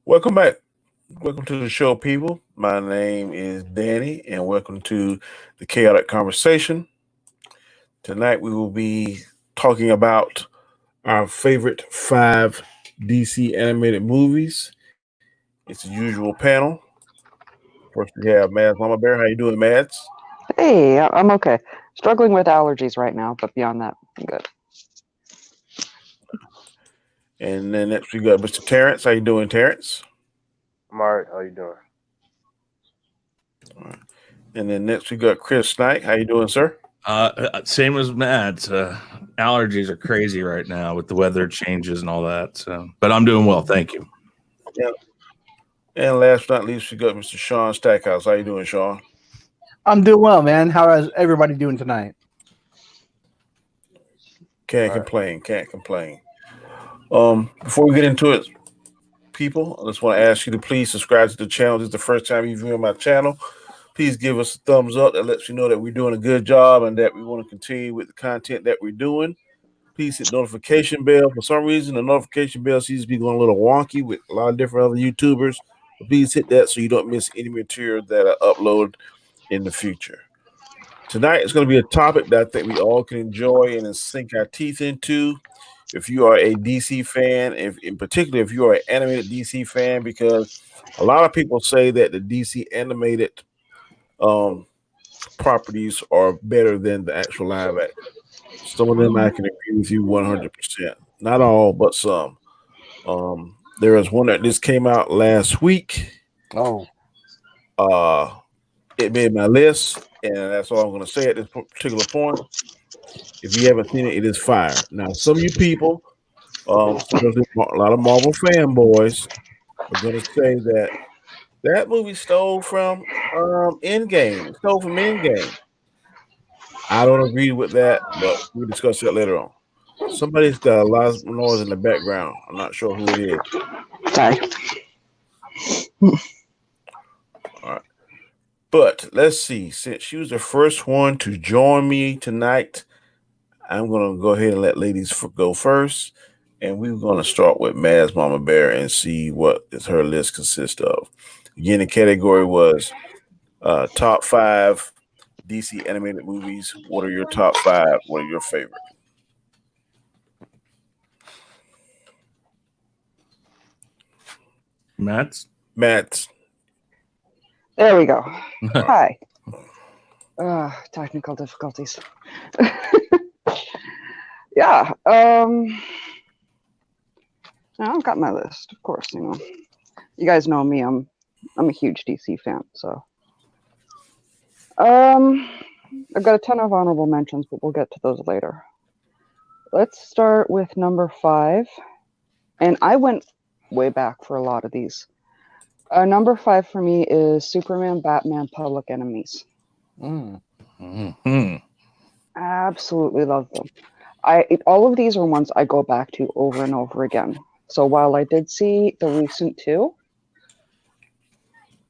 Welcome back. Welcome to the show, people. My name is Danny, and welcome to the Chaotic Conversation. Tonight, we will be talking about our favorite five DC animated movies. It's the usual panel. First, we have Mads Mama Bear. How you doing, Mads? Hey, I'm okay. Struggling with allergies right now, but beyond that, I'm good. And then next, we got Mr. Terrance. How you doing, Terrance? I'm alright. How you doing? All right. And then next, we got Chris Knight. How you doing, sir? Same as Matt's. Allergies are crazy right now with the weather changes and all that. So, but I'm doing well, thank you. Yeah. And last but not least, we got Mr. Shaun Stackhouse. How you doing, Shaun? I'm doing well, man. How is everybody doing tonight? Can't complain. Can't complain. Before we get into it, people, I just want to ask you to please subscribe to the channel. This is the first time you're viewing my channel. Please give us a thumbs up. That lets you know that we're doing a good job and that we want to continue with the content that we're doing. Please hit notification bell. For some reason, the notification bell seems to be going a little wonky with a lot of different other YouTubers. But please hit that so you don't miss any material that I upload in the future. Tonight is going to be a topic that I think we all can enjoy and sink our teeth into. If you are a DC fan, if in particular if you are an animated DC fan, because a lot of people say that the DC animated properties are better than the actual live action. Some of them I can agree with you 100%. Not all, but some. There was one that just came out last week. Oh, It made my list, and that's all I'm going to say at this particular point. If you haven't seen it, it is fire. Now, some of you people, especially a lot of Marvel fanboys, are going to say that that movie stole from Endgame. Stole from Endgame. I don't agree with that, but we'll discuss that later on. Somebody's got a lot of noise in the background. I'm not sure who it is. Sorry. All right. But let's see. Since she was the first one to join me tonight, I'm going to go ahead and let ladies go first. And we're going to start with Mads Mama Bear and see what her list consists of. Again, the category was top five DC animated movies. What are your top five? What are your favorite? Matt's. There we go. Hi. Technical difficulties. Yeah. I've got my list, of course. You guys know me. I'm a huge DC fan, so. I've got a ton of honorable mentions, but we'll get to those later. Let's start with number 5, and I went way back for a lot of these. Number 5 for me is Superman, Batman, Public Enemies. Absolutely love them. All of these are ones I go back to over and over again. So while I did see the recent 2,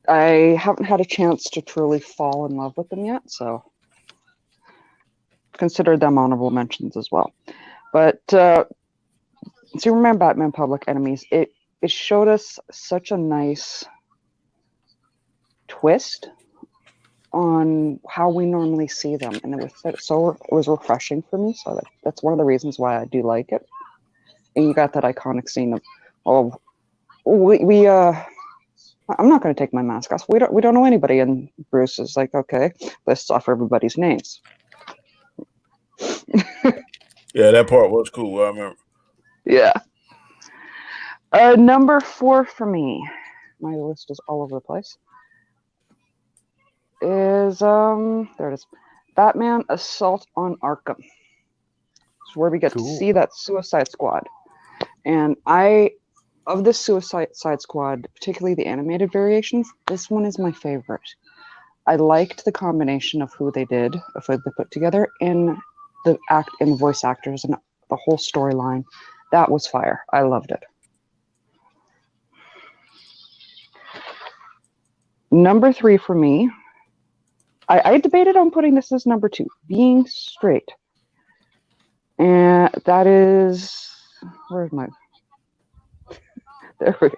I haven't had a chance to truly fall in love with them yet, so consider them honorable mentions as well. But Superman, Batman, Public Enemies, it showed us such a nice twist on how we normally see them, and it was refreshing for me. So that's one of the reasons why I do like it. And you got that iconic scene of, I'm not going to take my mask off. We don't know anybody, and Bruce is like, okay, lists off everybody's names. Yeah, that part was cool. I remember. Yeah. Number 4 for me, my list is all over the place, is there it is, Batman Assault on Arkham. It's where we get to see that Suicide Squad. And of the Suicide Squad, particularly the animated variations, this one is my favorite. I liked the combination of who they put together in the voice actors and the whole storyline. That was fire. I loved it. Number 3 for me, I debated on putting this as number 2, Being Straight. And that is, where's my, there we go.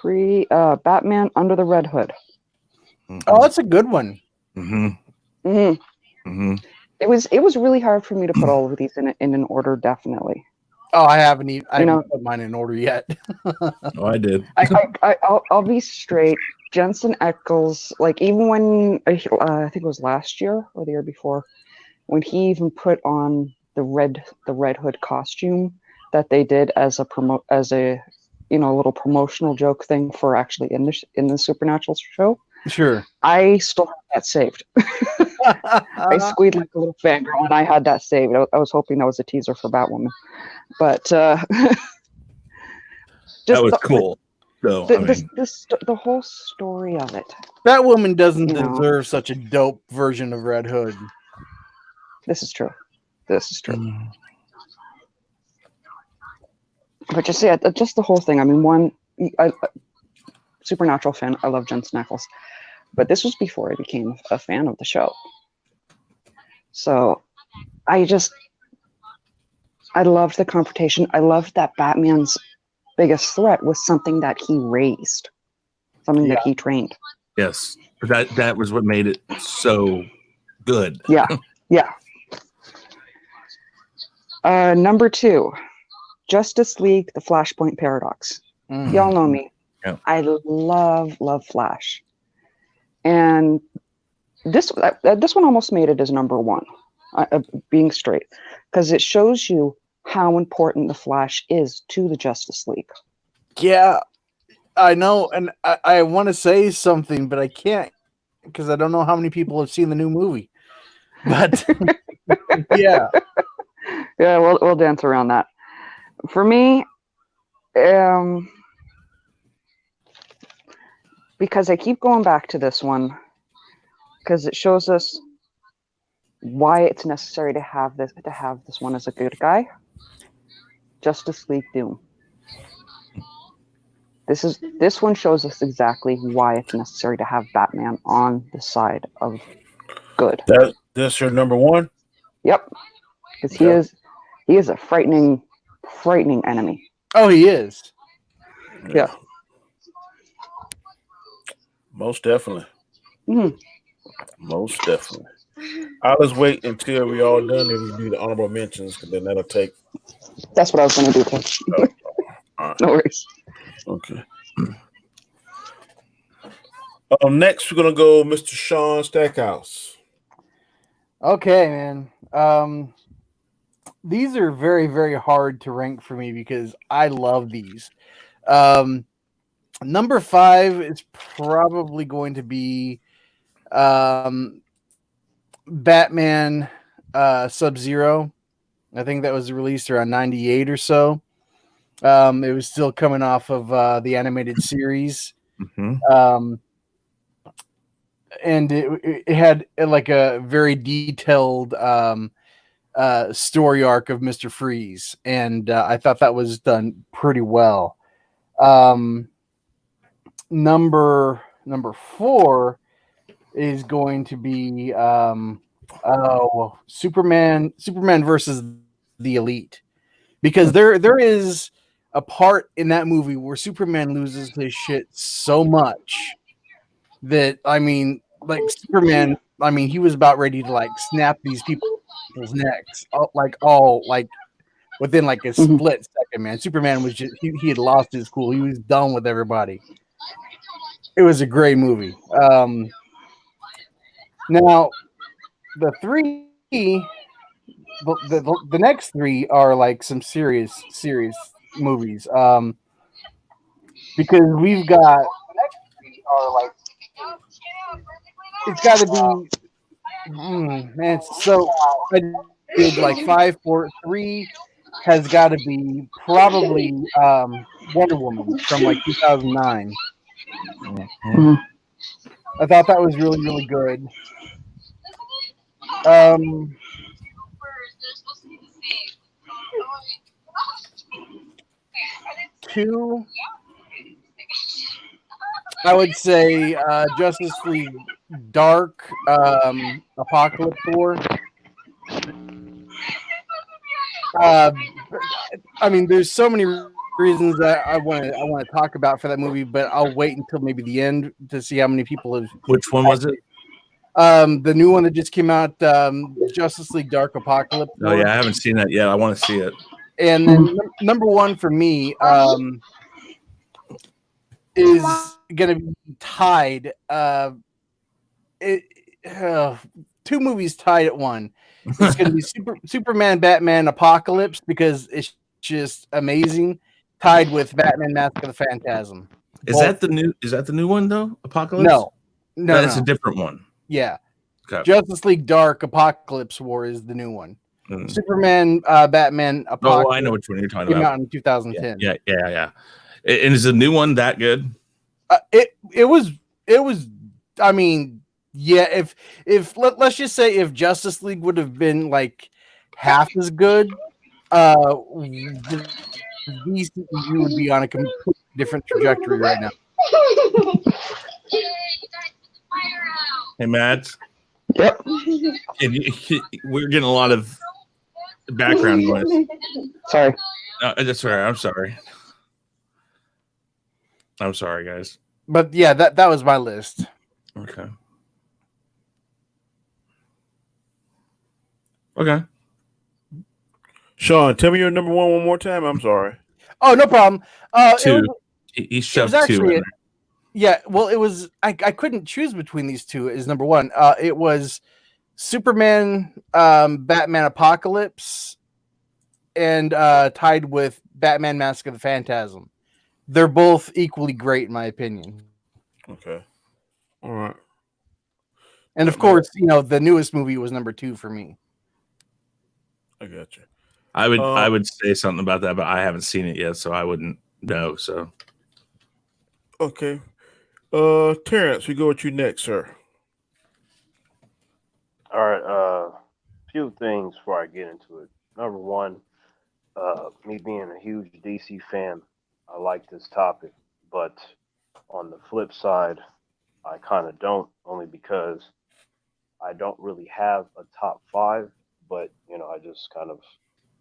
3. Batman Under the Red Hood. Oh, that's a good one. Mm-hmm. hmm Mm-hmm. It was really hard for me to put all of these in an order. Definitely. Oh, I haven't know- put mine in order yet. Oh, I did. I'll be straight. Jensen Ackles, like even when I think it was last year or the year before, when he even put on the Red Hood costume that they did as a little promotional joke thing for actually in the Supernatural show. Sure. I still have that saved. I squeaked like a little fangirl, and I had that saved. I was hoping that was a teaser for Batwoman, but That was cool. So the whole story of it. Batwoman doesn't You know. deserve such a dope version of Red Hood. This is true. Mm. But just the whole thing. I mean, Supernatural fan. I love Jensen Ackles, but this was before I became a fan of the show. So, I loved the confrontation. I loved that Batman's biggest threat was something that he raised, something that he trained. Yes, that was what made it so good. Yeah. Number 2, Justice League: The Flashpoint Paradox. Y'all know me. Yeah. I love Flash, and this one almost made it as number 1, being straight, because it shows you how important the Flash is to the Justice League. Yeah, I know, and I want to say something, but I can't because I don't know how many people have seen the new movie. But yeah, we'll dance around that. For me, because I keep going back to this one, because it shows us why it's necessary to have this one as a good guy. Justice League Doom. This one shows us exactly why it's necessary to have Batman on the side of good. That's your number 1? Yep. Because he is a frightening enemy. oh, he is. Yeah. Most definitely. Mhm. Most definitely. I'll just wait until we all done and we do the honorable mentions, because then that'll take. That's what I was going to do, Coach. All right. No worries. Okay. Next, we're gonna go Mr. Shaun Stackhouse. Okay, man. These are very, very hard to rank for me because I love these. Number 5 is probably going to be Batman Sub-Zero. I think that was released around 98 or so. It was still coming off of the animated series. Mm-hmm. And it had like a very detailed story arc of Mr. Freeze. And I thought that was done pretty well. Number 4 is going to be Superman versus the Elite, because there is a part in that movie where Superman loses his shit so much that, I mean, like Superman, I mean, he was about ready to like snap these people's necks, all within like a split second, man. Superman was just he had lost his cool. He was done with everybody. It was a great movie. Now, the next 3 are like some serious movies. Because we've got the next 3 are like it's got to be man. So I did like 5, 4, 3 has got to be probably Wonder Woman from like 2009. Mm-hmm. I thought that was really, really good. 2, I would say Justice League Dark Apocalypse War. I mean, there's so many reasons that I want to talk about for that movie, but I'll wait until maybe the end to see how many people have. Which one was it? The new one that just came out, Justice League Dark Apocalypse. Oh yeah, I haven't seen that yet. I want to see it. And then number one for me is going to be tied. Two movies tied at one. It's going to be Superman, Batman, Apocalypse, because it's just amazing. Tied with Batman, Massacre Phantasm. Is that the new one though? Apocalypse? No, That's a different one. Yeah. Okay. Justice League Dark Apocalypse War is the new one. Superman, Batman, Apocalypse. Oh, I know which one you're talking came about. out in 2010. Yeah. And is the new one that good? It was. I mean, yeah. If let's just say if Justice League would have been like half as good, the DCU would be on a completely different trajectory right now. Hey, Matt. Yep. We're getting a lot of background noise. Sorry. That's all right. I'm sorry, guys. But yeah, that was my list. Okay. Shaun, tell me your number one more time. I'm sorry. Oh, no problem. Two. He shoved two in there. Yeah, well, it was. I couldn't choose between these two. Is number one. It was Superman, Batman Apocalypse, and tied with Batman Massacre the Phantasm. They're both equally great in my opinion. Okay. All right. And of course, the newest movie was number two for me. I got you. I would say something about that, but I haven't seen it yet, so I wouldn't know. So okay. Terrance, we go with you next, sir. All right. Few things before I get into it. Number one, me being a huge DC fan, I like this topic, but on the flip side, I kind of don't, only because I don't really have a top five, but I just kind of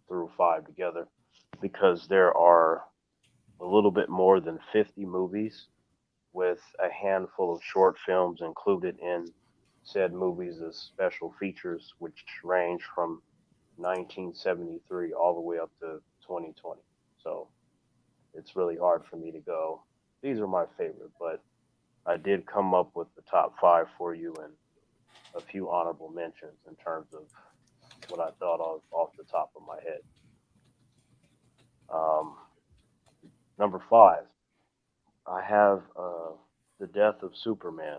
threw five together because there are a little bit more than 50 movies with a handful of short films included in said movies as special features, which range from 1973 all the way up to 2020. So it's really hard for me to go, these are my favorite, but I did come up with the top five for you and a few honorable mentions in terms of what I thought of off the top of my head. Number five, I have the death of Superman.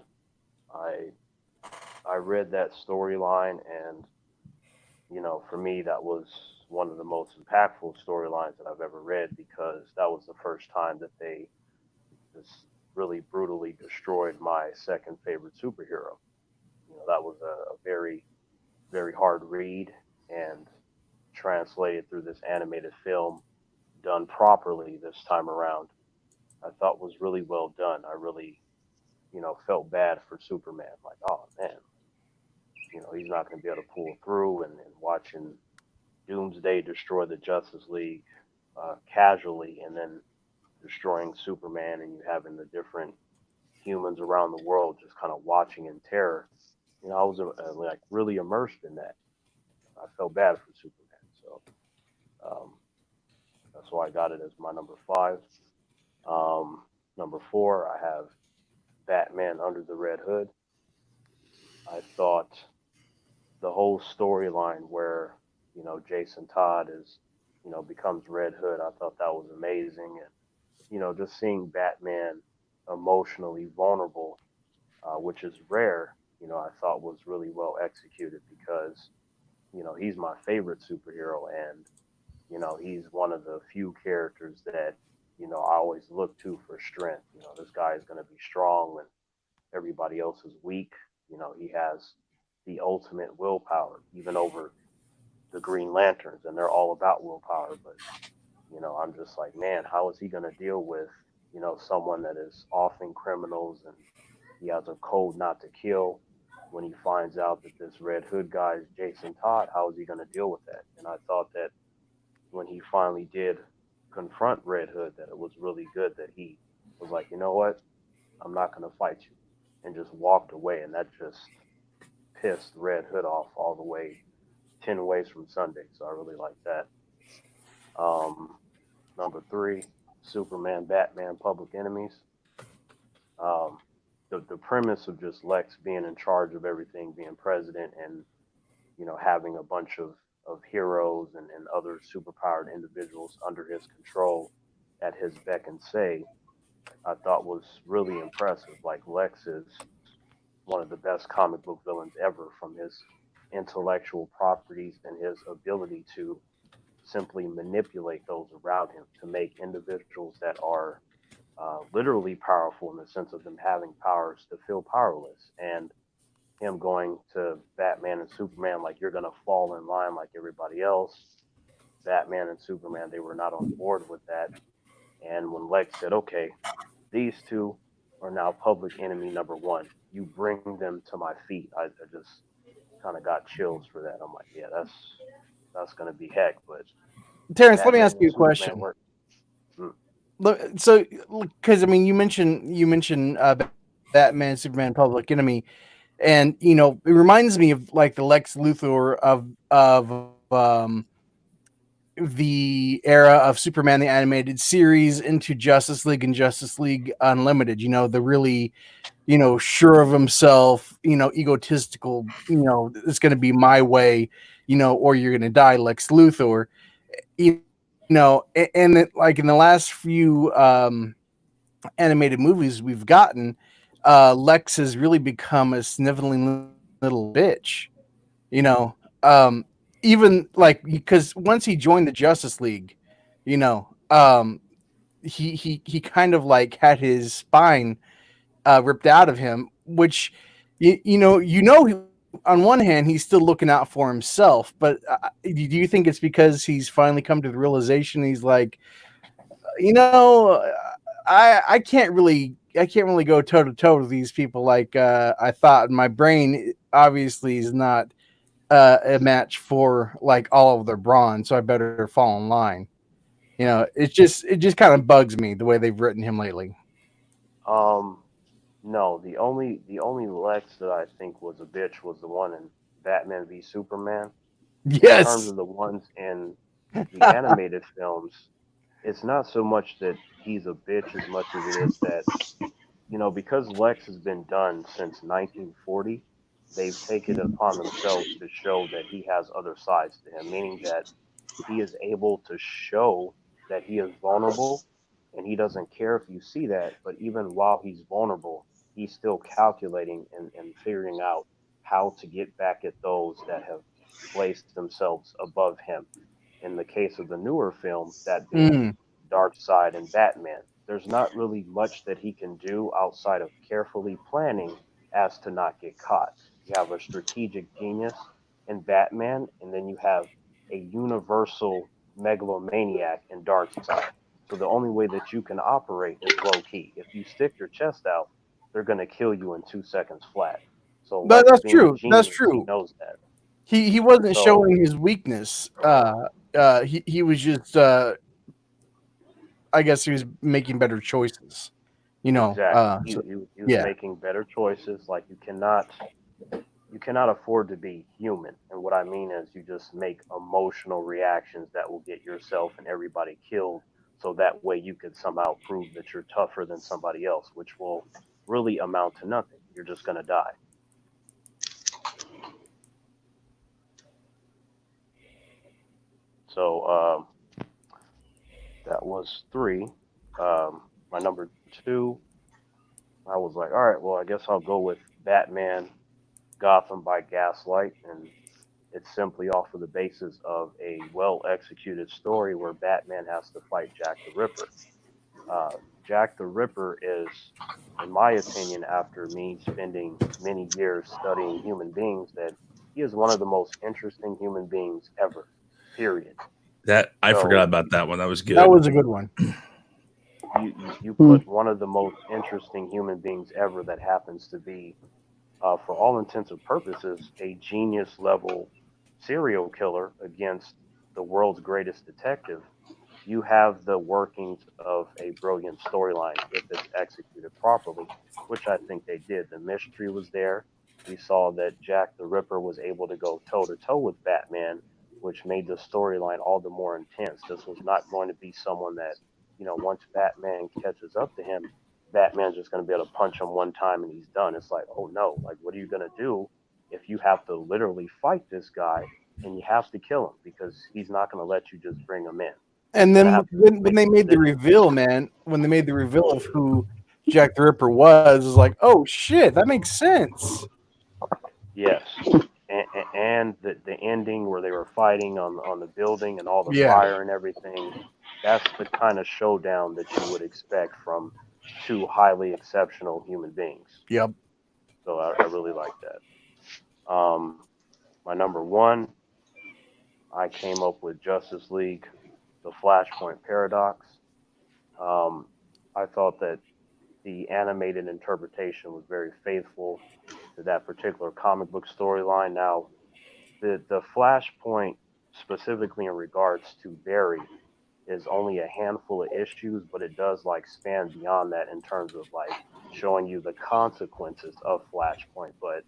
I read that storyline, and for me, that was one of the most impactful storylines that I've ever read, because that was the first time that they just really brutally destroyed my second favorite superhero. That was a very, very hard read, and translated through this animated film done properly this time around, I thought was really well done. I really, felt bad for Superman. Like, oh man, he's not going to be able to pull through, and watching Doomsday destroy the Justice League casually, and then destroying Superman, and you having the different humans around the world just kind of watching in terror. I was like really immersed in that. I felt bad for Superman, so that's why I got it as my number five. Number four, I have Batman Under the Red Hood. I thought the whole storyline where Jason Todd becomes Red Hood, I thought that was amazing, and just seeing Batman emotionally vulnerable, which is rare, I thought was really well executed, because he's my favorite superhero, and he's one of the few characters that I always look to for strength. This guy is going to be strong when everybody else is weak. He has the ultimate willpower, even over the Green Lanterns, and they're all about willpower. But I'm just like, man, how is he going to deal with someone that is offing criminals, and he has a code not to kill? When he finds out that this Red Hood guy is Jason Todd, how is he going to deal with that? And I thought that when he finally did confront Red Hood that it was really good that he was like, you know what, I'm not going to fight you, and just walked away, and that just pissed Red Hood off all the way 10 ways from Sunday. So I really like that. Um, Number three, Superman, Batman, Public Enemies. Um, the premise of just Lex being in charge of everything, being president, and having a bunch of heroes and other superpowered individuals under his control at his beck and say, I thought was really impressive. Like Lex is one of the best comic book villains ever, from his intellectual properties and his ability to simply manipulate those around him to make individuals that are literally powerful in the sense of them having powers to feel powerless. And him going to Batman and Superman like, you're going to fall in line like everybody else. Batman and Superman, they were not on board with that. And when Lex said, okay, these two are now public enemy number one, you bring them to my feet, I just kind of got chills for that. I'm like, yeah, that's going to be heck. But Terrance, let me Batman ask you and a question. Superman work. Mm. So, because I mean, you mentioned Batman, Superman, Public Enemy, and it reminds me of like the Lex Luthor of the era of Superman the animated series into Justice League and Justice League Unlimited. The really sure of himself, egotistical. It's going to be my way, or you're going to die, Lex Luthor. And like in the last few animated movies we've gotten, Lex has really become a sniveling little bitch. You know, um, Even like because once he joined the Justice League, you know, um, he kind of like had his spine ripped out of him, which on one hand he's still looking out for himself, but do you think it's because he's finally come to the realization he's like, you know, I can't really go toe to toe with these people like I thought. My brain obviously is not a match for like all of their brawn, so I better fall in line. It just kind of bugs me the way they've written him lately. Um, no, the only Lex that I think was a bitch was the one in Batman v Superman. In terms Yes. of the ones in the animated films, it's not so much that he's a bitch as much as it is that, because Lex has been done since 1940, they've taken it upon themselves to show that he has other sides to him, meaning that he is able to show that he is vulnerable, and he doesn't care if you see that, but even while he's vulnerable, he's still calculating and figuring out how to get back at those that have placed themselves above him. In the case of the newer film, that being Mm. Darkseid and Batman, there's not really much that he can do outside of carefully planning as to not get caught. You have a strategic genius in Batman, and then you have a universal megalomaniac in Darkseid. So the only way that you can operate is low key. If you stick your chest out, they're going to kill you in 2 seconds flat. So Lex That's being a true. That's genius, he true. knows that. He wasn't So showing his weakness. He was just I guess he was making better choices. exactly, he, So he, he was yeah. making better choices. Like you cannot afford to be human. And what I mean is you just make emotional reactions that will get yourself and everybody killed. So that way you could somehow prove that you're tougher than somebody else, which will really amount to nothing. You're just going to die. So that was three. My number two, I was like, all right, well, I guess I'll go with Batman Gotham by Gaslight. And it's simply off of the basis of a well executed story where Batman has to fight Jack the Ripper. Uh, Jack the Ripper is, in my opinion, after me spending many years studying human beings, that he is one of the most interesting human beings ever. Period. That I forgot So about that one. That was That good. was a good one. you Hmm. put one of the most interesting human beings ever that happens to be, for all intents and purposes, a genius level serial killer against the world's greatest detective. you have the workings of a brilliant storyline if it's executed properly, which I think they did. The mystery was there. We saw that Jack the Ripper was able to go toe to toe with Batman, which made the storyline all the more intense. This was not going to be someone that, once Batman catches up to him, Batman's just going to be able to punch him one time and he's done. It's like, oh no, like, what are you going to do if you have to literally fight this guy and you have to kill him because he's not going to let you just bring him in? And then when they made the reveal, man, when they made the reveal of who Jack the Ripper was like, oh shit, that makes sense. Yes. And the ending where they were fighting on the building and all the fire and everything, that's the kind of showdown that you would expect from two highly exceptional human beings. Yep. So I really like that. My number one, I came up with Justice League, the Flashpoint Paradox. I thought that the animated interpretation was very faithful to that particular comic book storyline. Now, the Flashpoint, specifically in regards to Barry, is only a handful of issues, but it does like span beyond that in terms of like showing you the consequences of Flashpoint. But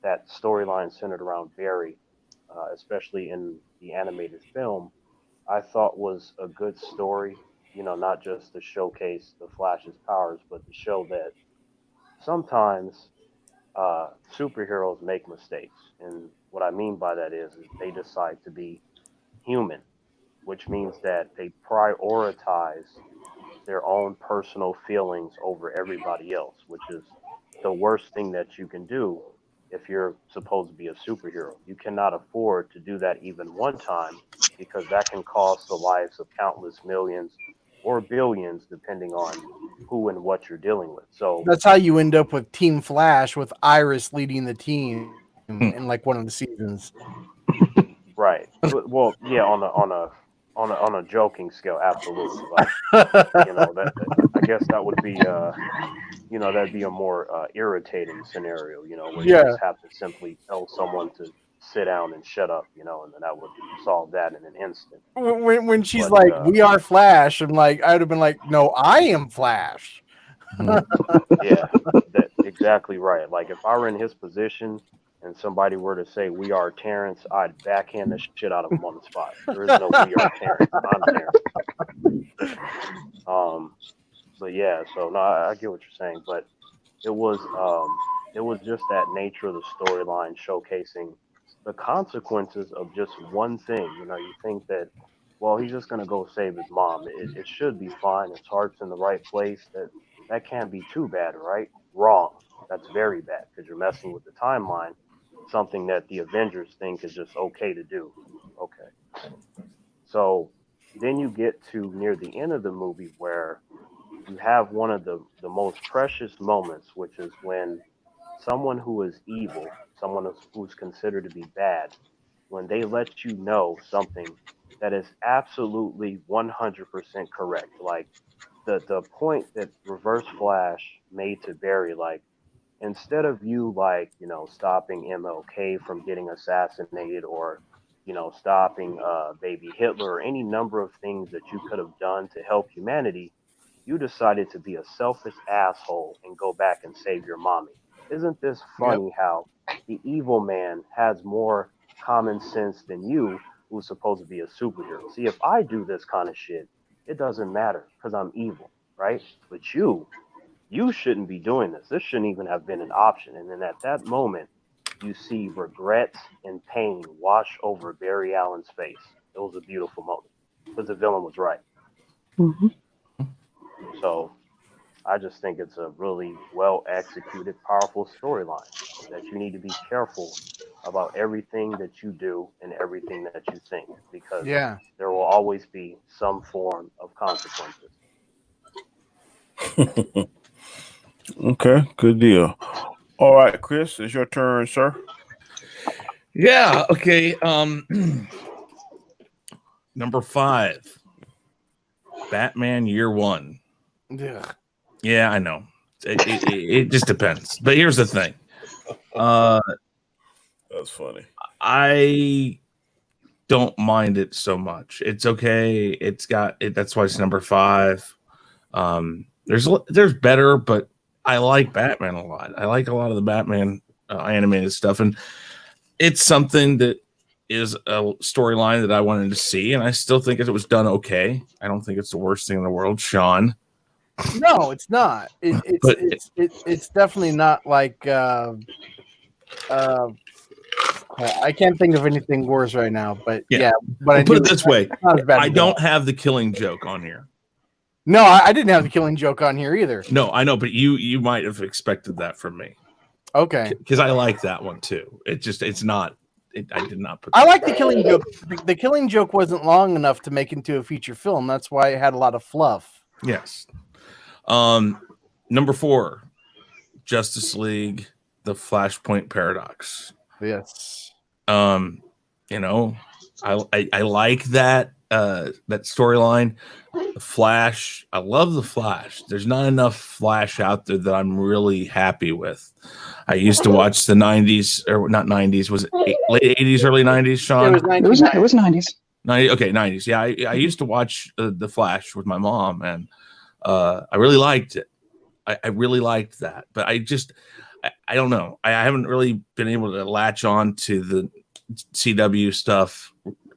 that storyline centered around Barry, especially in the animated film, I thought was a good story. Not just to showcase the Flash's powers, but to show that sometimes superheroes make mistakes. And what I mean by that is they decide to be human, which means that they prioritize their own personal feelings over everybody else, which is the worst thing that you can do if you're supposed to be a superhero. You cannot afford to do that even one time because that can cost the lives of countless millions or billions, depending on who and what you're dealing with. So that's how you end up with Team Flash with Iris leading the team in like one of the seasons. Right. Well, yeah, on a joking scale, absolutely. Like, that I guess that would be that'd be a more irritating scenario, where you just have to simply tell someone to sit down and shut up, and then that would solve that in an instant. When she's like, "We are Flash," I'm like, I would have been like, "No, I am Flash." Yeah, that exactly right. Like if I were in his position and somebody were to say we are Terrance, I'd backhand the shit out of him on the spot. There is no we are Terrance. I'm Terrance. But yeah, so no, I get what you're saying, but it was just that nature of the storyline showcasing the consequences of just one thing. You think that, well, he's just gonna go save his mom. It should be fine. His heart's in the right place. That can't be too bad, right? Wrong. That's very bad because you're messing with the timeline. Something that the Avengers think is just okay to do. Okay. So then you get to near the end of the movie where you have one of the most precious moments, which is when someone who is evil, someone who's considered to be bad, when they let you know something that is absolutely 100% correct. Like the point that Reverse Flash made to Barry, like, instead of you like, stopping MLK from getting assassinated or, stopping baby Hitler or any number of things that you could have done to help humanity, you decided to be a selfish asshole and go back and save your mommy. Isn't this funny how the evil man has more common sense than you, who's supposed to be a superhero? See, if I do this kind of shit, it doesn't matter because I'm evil, right? But you shouldn't be doing this. This shouldn't even have been an option. And then at that moment, you see regret and pain wash over Barry Allen's face. It was a beautiful moment because the villain was right. Mm-hmm. So I just think it's a really well executed, powerful storyline that you need to be careful about everything that you do and everything that you think because there will always be some form of consequences. Okay, good deal. All right, Chris, it's your turn, sir. Yeah, okay. Number 5. Batman Year One. Yeah, I know. It just depends. But here's the thing. That's funny. I don't mind it so much. It's okay. It's got it. That's why it's number 5. There's better, but I like Batman a lot. I like a lot of the Batman animated stuff, and it's something that is a storyline that I wanted to see, and I still think it was done okay. I don't think it's the worst thing in the world, Shaun. No, it's not. It's definitely not like. I can't think of anything worse right now, but yeah. But I'll put it this way: I don't have the Killing Joke on here. No, I didn't have the Killing Joke on here either. No, I know, but you might have expected that from me. Okay, because I like that one too. It's not. I did not put. I like the Killing Joke. The Killing Joke wasn't long enough to make into a feature film. That's why it had a lot of fluff. Yes. Number 4, Justice League: The Flashpoint Paradox. Yes. I like that storyline. The Flash, I love the Flash. There's not enough Flash out there that I'm really happy with. I used to watch the 90s, or not 90s, was it late 80s, early 90s, Shaun? It was 90s. 90s. Yeah, I used to watch the Flash with my mom, and I really liked it. I really liked that, but I don't know. I haven't really been able to latch on to the CW stuff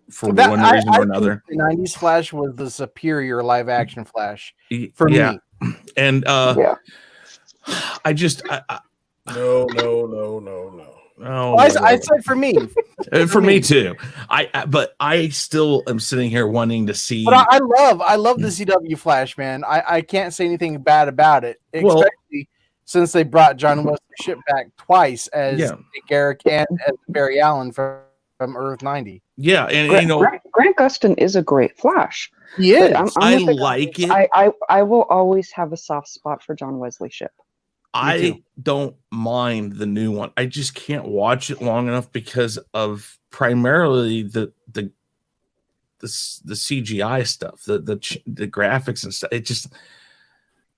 for one reason or another. The 90s Flash was the superior live action Flash for me. And I just No. Oh, I said for me. For me too. But I still am sitting here wanting to see. But I love the CW Flash, man. I can't say anything bad about it, especially since they brought John Wesley Shipp back twice as Dick Garrick and as Barry Allen from Earth 90. Yeah, and Grant Gustin is a great Flash. He is. I like it. I will always have a soft spot for John Wesley Shipp. I don't mind the new one. I just can't watch it long enough because of primarily the CGI stuff, the graphics and stuff. It just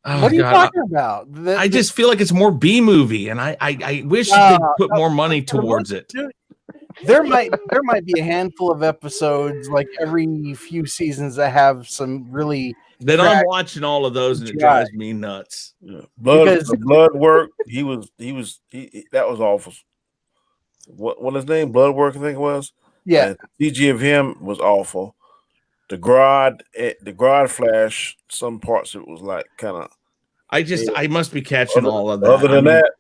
what are you talking about? I just feel like it's more B movie, and I wish they could put more money towards it. There might be a handful of episodes like every few seasons that have some really. Then I'm watching all of those, and it drives me nuts. Yeah. Blood work. That was awful. What his name? Blood work, I think it was. Yeah. CG of him was awful. The Grodd Flash. Some parts of it was like kind of. I must be catching all of that. Other than that,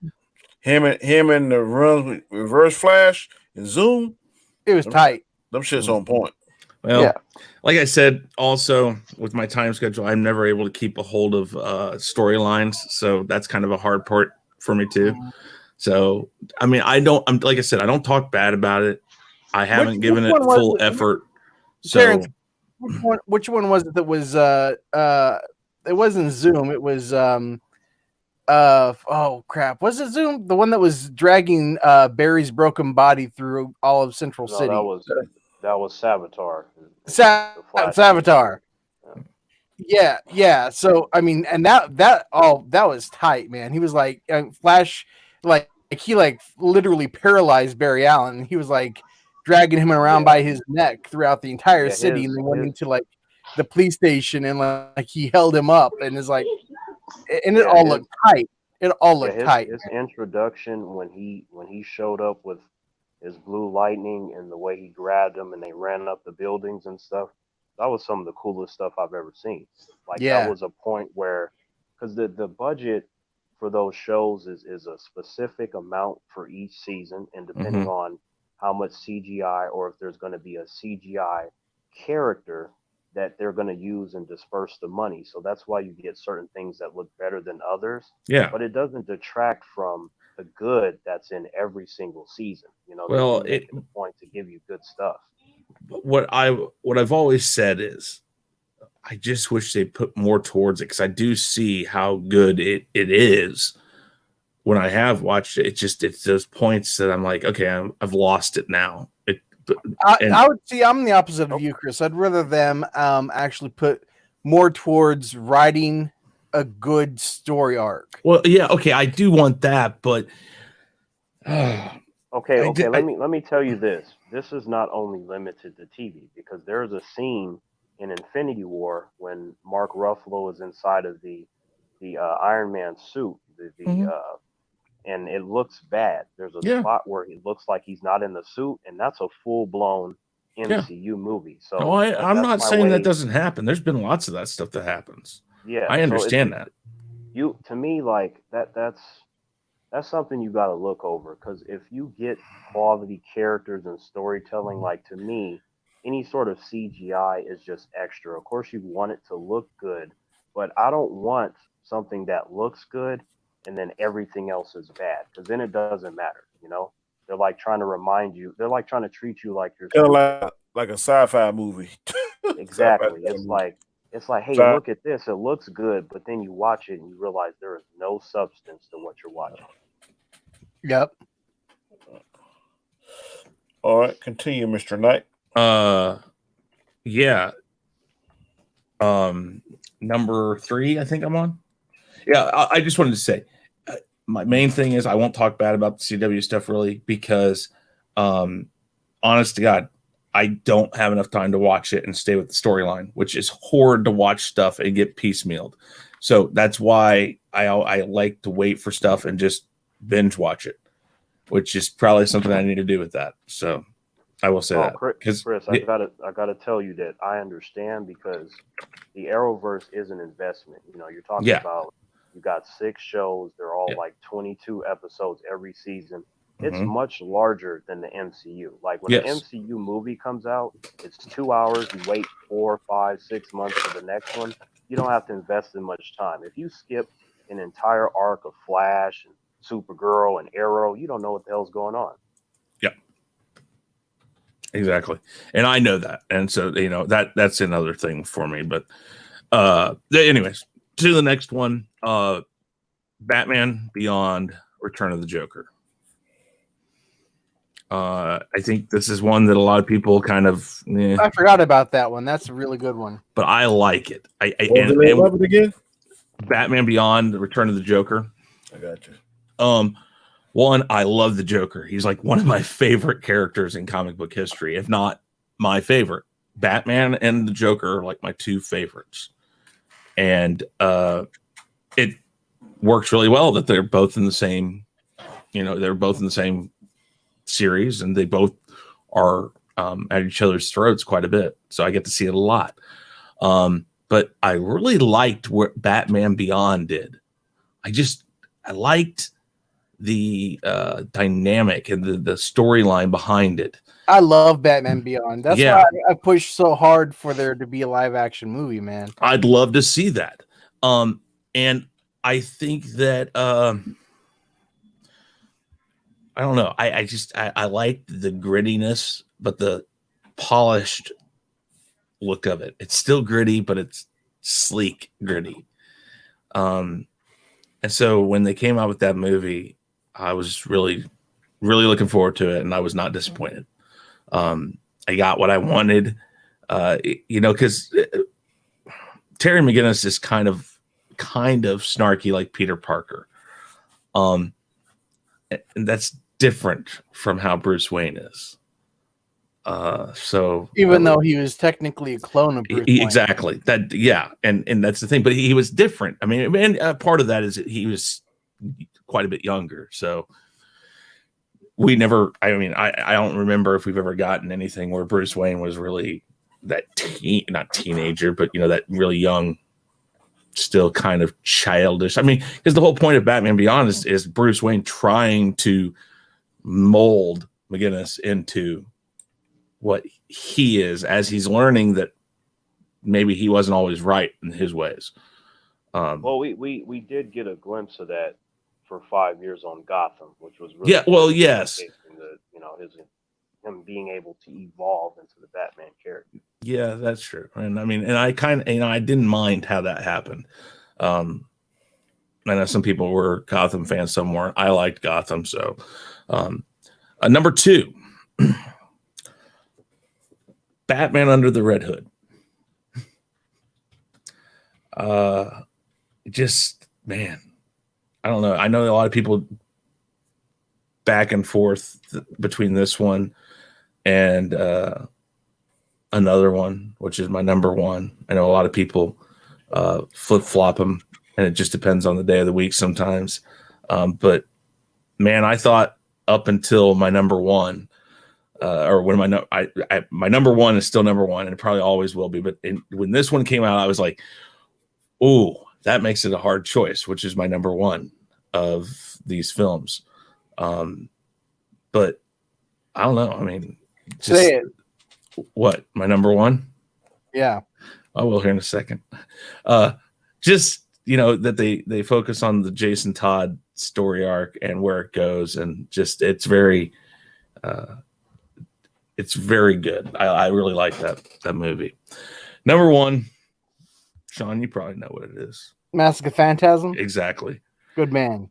him and the runs with Reverse Flash and Zoom. It was tight. Them shit's on point. Well, like I said, also with my time schedule, I'm never able to keep a hold of storylines, so that's kind of a hard part for me too. So, I mean, I'm like I said, I don't talk bad about it. I haven't given it full effort. So, Terrance, which one was it that was? It wasn't Zoom. It was oh crap! Was it Zoom? The one that was dragging Barry's broken body through all of Central City. That was Savitar. Savitar. Yeah. So I mean, and that was tight, man. He was like Flash, like he literally paralyzed Barry Allen. He was like dragging him around by his neck throughout the entire city, and then went into like the police station, and like he held him up, and is like, and it all looked tight. It all looked tight. His introduction when he showed up with his blue lightning and the way he grabbed him and they ran up the buildings and stuff, that was some of the coolest stuff I've ever seen. That was a point where, because the budget for those shows is a specific amount for each season, and depending on how much CGI, or if there's going to be a CGI character that they're going to use and disperse the money. So that's why you get certain things that look better than others. Yeah. But it doesn't detract from the good that's in every single season. Well, it's a point to give you good stuff. What I've always said is, I just wish they put more towards it, because I do see how good it is. When I have watched it, it's those points that I'm like, okay, I've lost it now. I would see. I'm the opposite of you, Chris. I'd rather them actually put more towards writing a good story arc. Well, yeah, okay, I do want that, but Okay, okay. Let me tell you this. This is not only limited to TV because there's a scene in Infinity War when Mark Ruffalo is inside of the Iron Man suit, and it looks bad. There's a spot where it looks like he's not in the suit, and that's a full blown MCU movie. So no, I'm not saying that way. doesn't happen. There's been lots of that stuff that happens. Yeah, I understand so that. You to me like that's something you got to look over because if you get quality characters and storytelling, like to me, any sort of CGI is just extra. Of course, you want it to look good, but I don't want something that looks good and then everything else is bad because then it doesn't matter. You know, they're like trying to remind you. They're like trying to treat you like you're Kind of stupid. like a sci-fi movie. Exactly. Sci-fi movie. It's like, hey, Sci- look at this. It looks good, but then you watch it and you realize there is no substance to what you're watching. Yep. All right, continue, Mr. Knight. Yeah. Number 3, I think I'm on. Yeah, I just wanted to say, my main thing is I won't talk bad about the CW stuff really because, honest to God, I don't have enough time to watch it and stay with the storyline, which is hard to watch stuff and get piecemealed. So that's why I like to wait for stuff and just binge watch it, which is probably something I need to do with that. So I will say that. Chris, I gotta tell you that I understand because the Arrowverse is an investment. You know, you're talking about you got 6 shows, they're all like 22 episodes every season. It's much larger than the MCU. Like when an MCU movie comes out, it's 2 hours. You wait 4, 5, 6 months for the next one. You don't have to invest in much time. If you skip an entire arc of Flash and Supergirl and Arrow, you don't know what the hell's going on. Yep. Exactly. And I know that. And so, you know, that's another thing for me. But anyways, to the next one, Batman Beyond Return of the Joker. I think this is one that a lot of people kind of. I forgot about that one. That's a really good one. But I like it. Love it again? Batman Beyond: The Return of the Joker. I got you. One, I love the Joker. He's like one of my favorite characters in comic book history, if not my favorite. Batman and the Joker are like my 2 favorites, and it works really well that they're both in the same. You know, they're both in the same series, and they both are at each other's throats quite a bit, so I get to see it a lot. But I really liked what Batman Beyond did. I liked the dynamic and the storyline behind it. I love Batman Beyond. That's why I pushed so hard for there to be a live action movie, man. I'd love to see that. And I think that I don't know. I like the grittiness, but the polished look of it. It's still gritty, but it's sleek gritty. And so when they came out with that movie, I was really, really looking forward to it, and I was not disappointed. I got what I wanted, you know, because Terry McGinnis is kind of snarky like Peter Parker. And that's different from how Bruce Wayne is. So even though he was technically a clone of Bruce Wayne. Exactly. That, yeah. And that's the thing, but he was different. I mean, and part of that is that he was quite a bit younger. So I don't remember if we've ever gotten anything where Bruce Wayne was really that not teenager, but, you know, that really young, still kind of childish. I mean, because the whole point of Batman Beyond is Bruce Wayne trying to mold McGinnis into what he is as he's learning that maybe he wasn't always right in his ways. Well, we did get a glimpse of that for 5 years on Gotham, which was really yes. Him being able to evolve into the Batman character. Yeah, that's true. And I mean, and I kind of, you know, I didn't mind how that happened. I know some people were Gotham fans, some weren't. I liked Gotham. So, number 2, Batman Under the Red Hood. Just, man, I don't know. I know a lot of people back and forth between this one and another one, which is my number one. I know a lot of people flip flop them, and it just depends on the day of the week sometimes. But man, I thought up until my number one, or when my number one is still number one, and it probably always will be. But when this one came out, I was like, "Oh, that makes it a hard choice," which is my number one of these films. But I don't know. I mean, just Say it. What, my number one? Yeah. I will here in a second. Just, that they focus on the Jason Todd story arc and where it goes, and just it's very good. I really like that movie. Number one, Shaun, you probably know what it is. Massacre Phantasm. Exactly. Good man.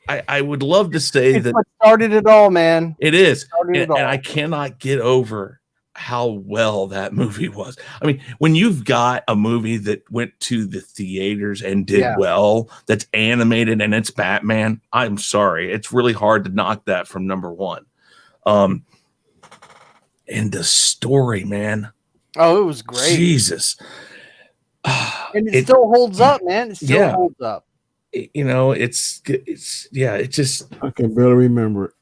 I would love to say It's that what started it all, man. it is, Started it all. and I cannot get over how well that movie was. I mean, when you've got a movie that went to the theaters and did well, that's animated and it's Batman, I'm sorry, it's really hard to knock that from number one. And the story, man. Oh, it was great. Jesus. And it still holds up, man. It still holds up. It just, I can barely remember it.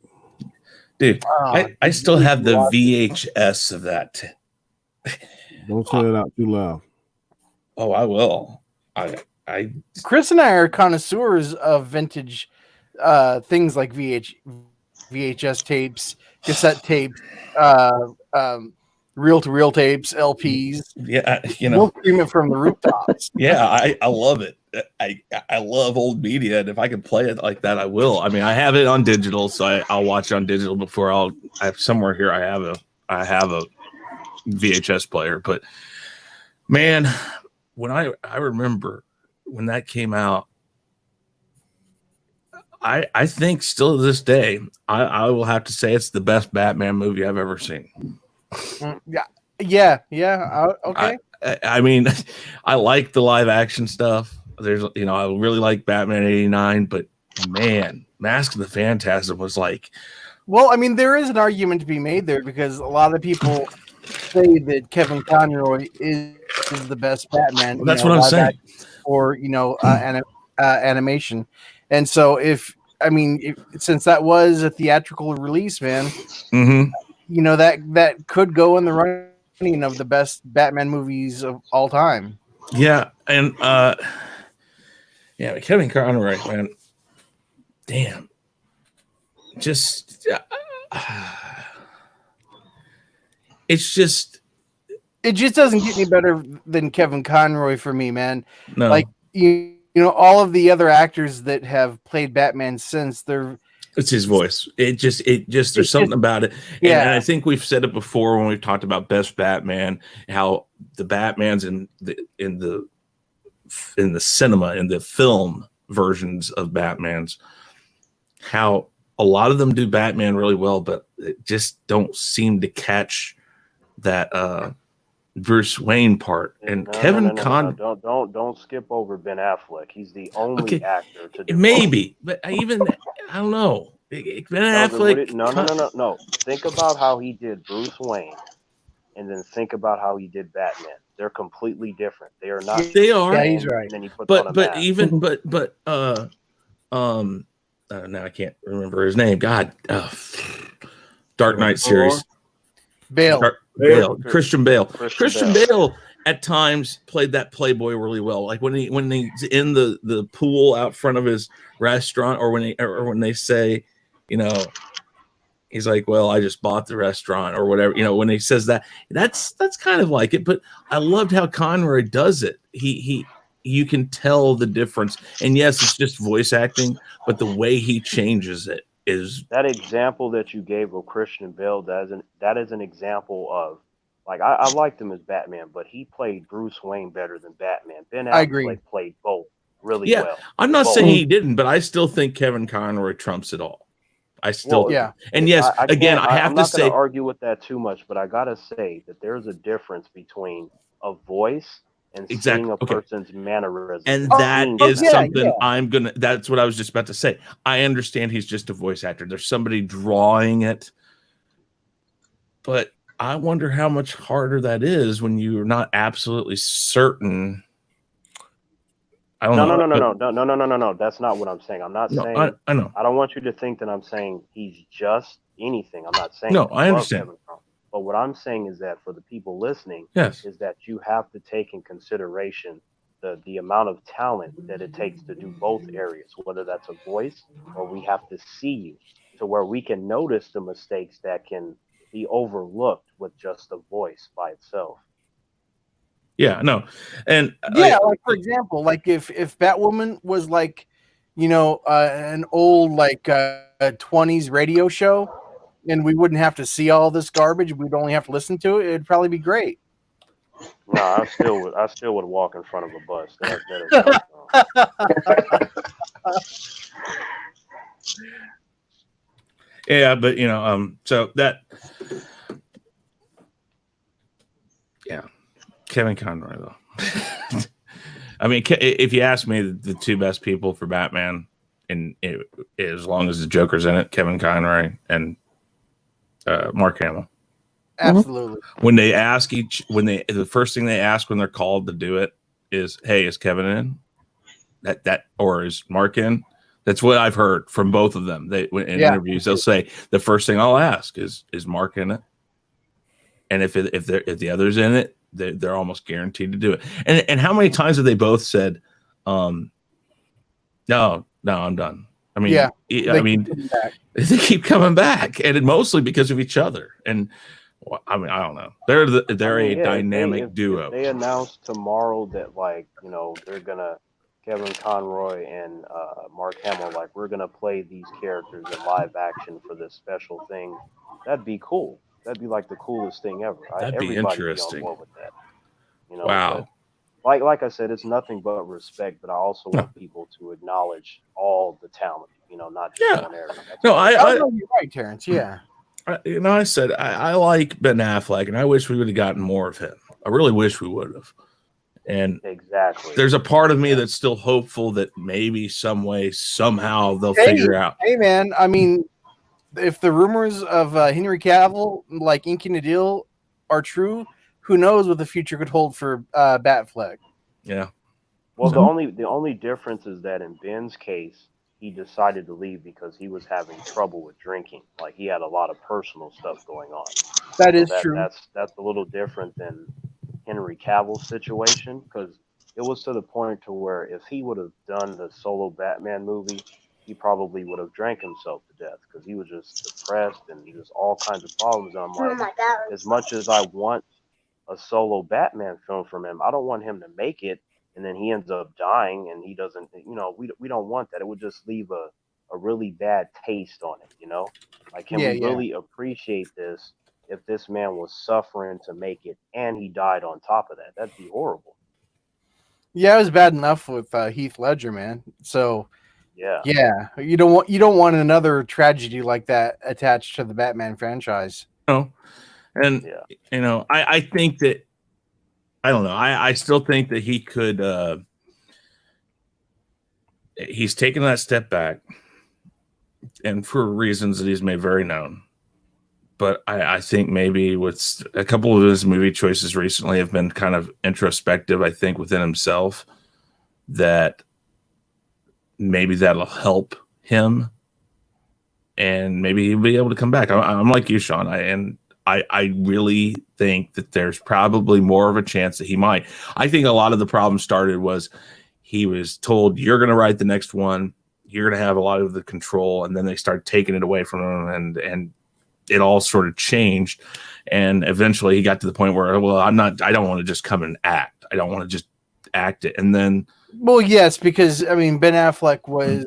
dude. I still have the VHS of that. Don't say it out too loud. Oh, I will. Chris and I are connoisseurs of vintage things like VHS tapes, cassette tapes, reel-to-reel tapes, LPs. Yeah, We'll scream it from the rooftops. Yeah, I love it. I love old media, and if I can play it like that, I will. I mean, I have it on digital, so I'll watch it on digital before I have somewhere here. I have a VHS player, but man, when I remember when that came out, I think still to this day, I will have to say it's the best Batman movie I've ever seen. Yeah. Okay. I mean, I like the live action stuff. There's, I really like Batman '89, but man, Mask of the Phantasm was like. Well, I mean, there is an argument to be made there because a lot of people say that Kevin Conroy is the best Batman. Well, that's what I'm saying. Or animation, and so since that was a theatrical release, man, that could go in the running of the best Batman movies of all time. Yeah, and Kevin Conroy, man, damn, just it just doesn't get any better than Kevin Conroy for me, man. No, like all of the other actors that have played Batman since, it's his voice. There's something about it. Yeah. And I think we've said it before when we've talked about best Batman, how the Batmans in the cinema, in the film versions of Batmans, how a lot of them do Batman really well, but it just don't seem to catch that Bruce Wayne part. And don't skip over Ben Affleck. He's the only actor to do maybe, but I don't know. Ben Affleck. No. Think about how he did Bruce Wayne, and then think about how he did Batman. They're completely different. They are not. They are. Yeah, he's right. And then he puts but on a but mask. even but now I can't remember his name. God, Dark Knight series. Bale. Christian Bale. Christian Bale at times played that playboy really well. Like when he's in the pool out front of his restaurant, or when they say, he's like, well, I just bought the restaurant or whatever, when he says that's kind of like it. But I loved how Conroy does it. You can tell the difference. And yes, it's just voice acting, but the way he changes it is that example that you gave of Christian Bale. That is an example of, like, I liked him as Batman, but he played Bruce Wayne better than Batman. Ben Affleck played both really well. I'm not saying he didn't, but I still think Kevin Conroy trumps it all. I still, and yes, I have I'm to not say, going to argue with that too much, but I gotta say that there's a difference between a voice and Exactly. seeing a Okay. person's mannerisms. And and that seeing is that. something that's what I was just about to say. I understand he's just a voice actor. There's somebody drawing it. But I wonder how much harder that is when you're not absolutely certain. I don't know. No. That's not what I'm saying. I'm not saying. I know. I don't want you to think that I'm saying he's just anything. I'm not saying. No, that. I understand. Kevin Conroy. But what I'm saying is that for the people listening, Yes, is that you have to take in consideration the amount of talent that it takes to do both areas, whether that's a voice or we have to see you, to where we can notice the mistakes that can be overlooked with just a voice by itself. yeah, no, and Yeah, like for example, like if Batwoman was like, an old like 20s radio show, and we wouldn't have to see all this garbage, we'd only have to listen to it. It'd probably be great. No, I still would walk in front of a bus. That is yeah, but so that, yeah, Kevin Conroy though. I mean, if you ask me, the two best people for Batman, as long as the Joker's in it, Kevin Conroy and Mark Hamill. Absolutely. When they ask the first thing they ask when they're called to do it is, "Hey, is Kevin in? That or is Mark in?" That's what I've heard from both of them. In interviews, they'll say the first thing I'll ask is Mark in it? And if the other's in it, they're almost guaranteed to do it. And how many times have they both said, "No, I'm done." I mean, they keep coming back, and mostly because of each other. And I mean, I don't know. They're a dynamic duo. If they announce tomorrow that they're gonna Kevin Conroy and Mark Hamill, like, we're gonna play these characters in live action for this special thing, that'd be cool. That'd be like the coolest thing ever. That'd be interesting. Be on board with that. Wow. Like I said, it's nothing but respect, but I also want people to acknowledge all the talent, not just one area. You're right, Terrance. Yeah. I said I like Ben Affleck, and I wish we would have gotten more of him. I really wish we would have. And exactly, there's a part of me that's still hopeful that maybe some way, somehow they'll figure out. Hey, man, I mean, if the rumors of Henry Cavill like inking a deal are true, who knows what the future could hold for Batfleck? Yeah. Well, the only difference is that in Ben's case, he decided to leave because he was having trouble with drinking. Like, he had a lot of personal stuff going on. That is true. That's a little different than Henry Cavill's situation, because it was to the point to where if he would have done the solo Batman movie, he probably would have drank himself to death because he was just depressed and just all kinds of problems. And I'm like, as much as I want a solo Batman film from him, I don't want him to make it and then he ends up dying and he doesn't, we don't want that. It would just leave a really bad taste on it, Like, can we really appreciate this if this man was suffering to make it and he died on top of that? That'd be horrible. Yeah, it was bad enough with Heath Ledger, man. So yeah, you don't want another tragedy like that attached to the Batman franchise. No, and I think that, I don't know. I still think that he could. He's taken that step back, and for reasons that he's made very known. But I think maybe with a couple of his movie choices recently have been kind of introspective, I think, within himself, that maybe that'll help him and maybe he'll be able to come back. I'm like you, Shaun. I really think that there's probably more of a chance that he might. I think a lot of the problem started was he was told, you're going to write the next one. You're going to have a lot of the control. And then they started taking it away from him and it all sort of changed, and eventually he got to the point where, well, I don't want to just come and act. I don't want to just act it. And then, well, yes, because I mean, Ben Affleck was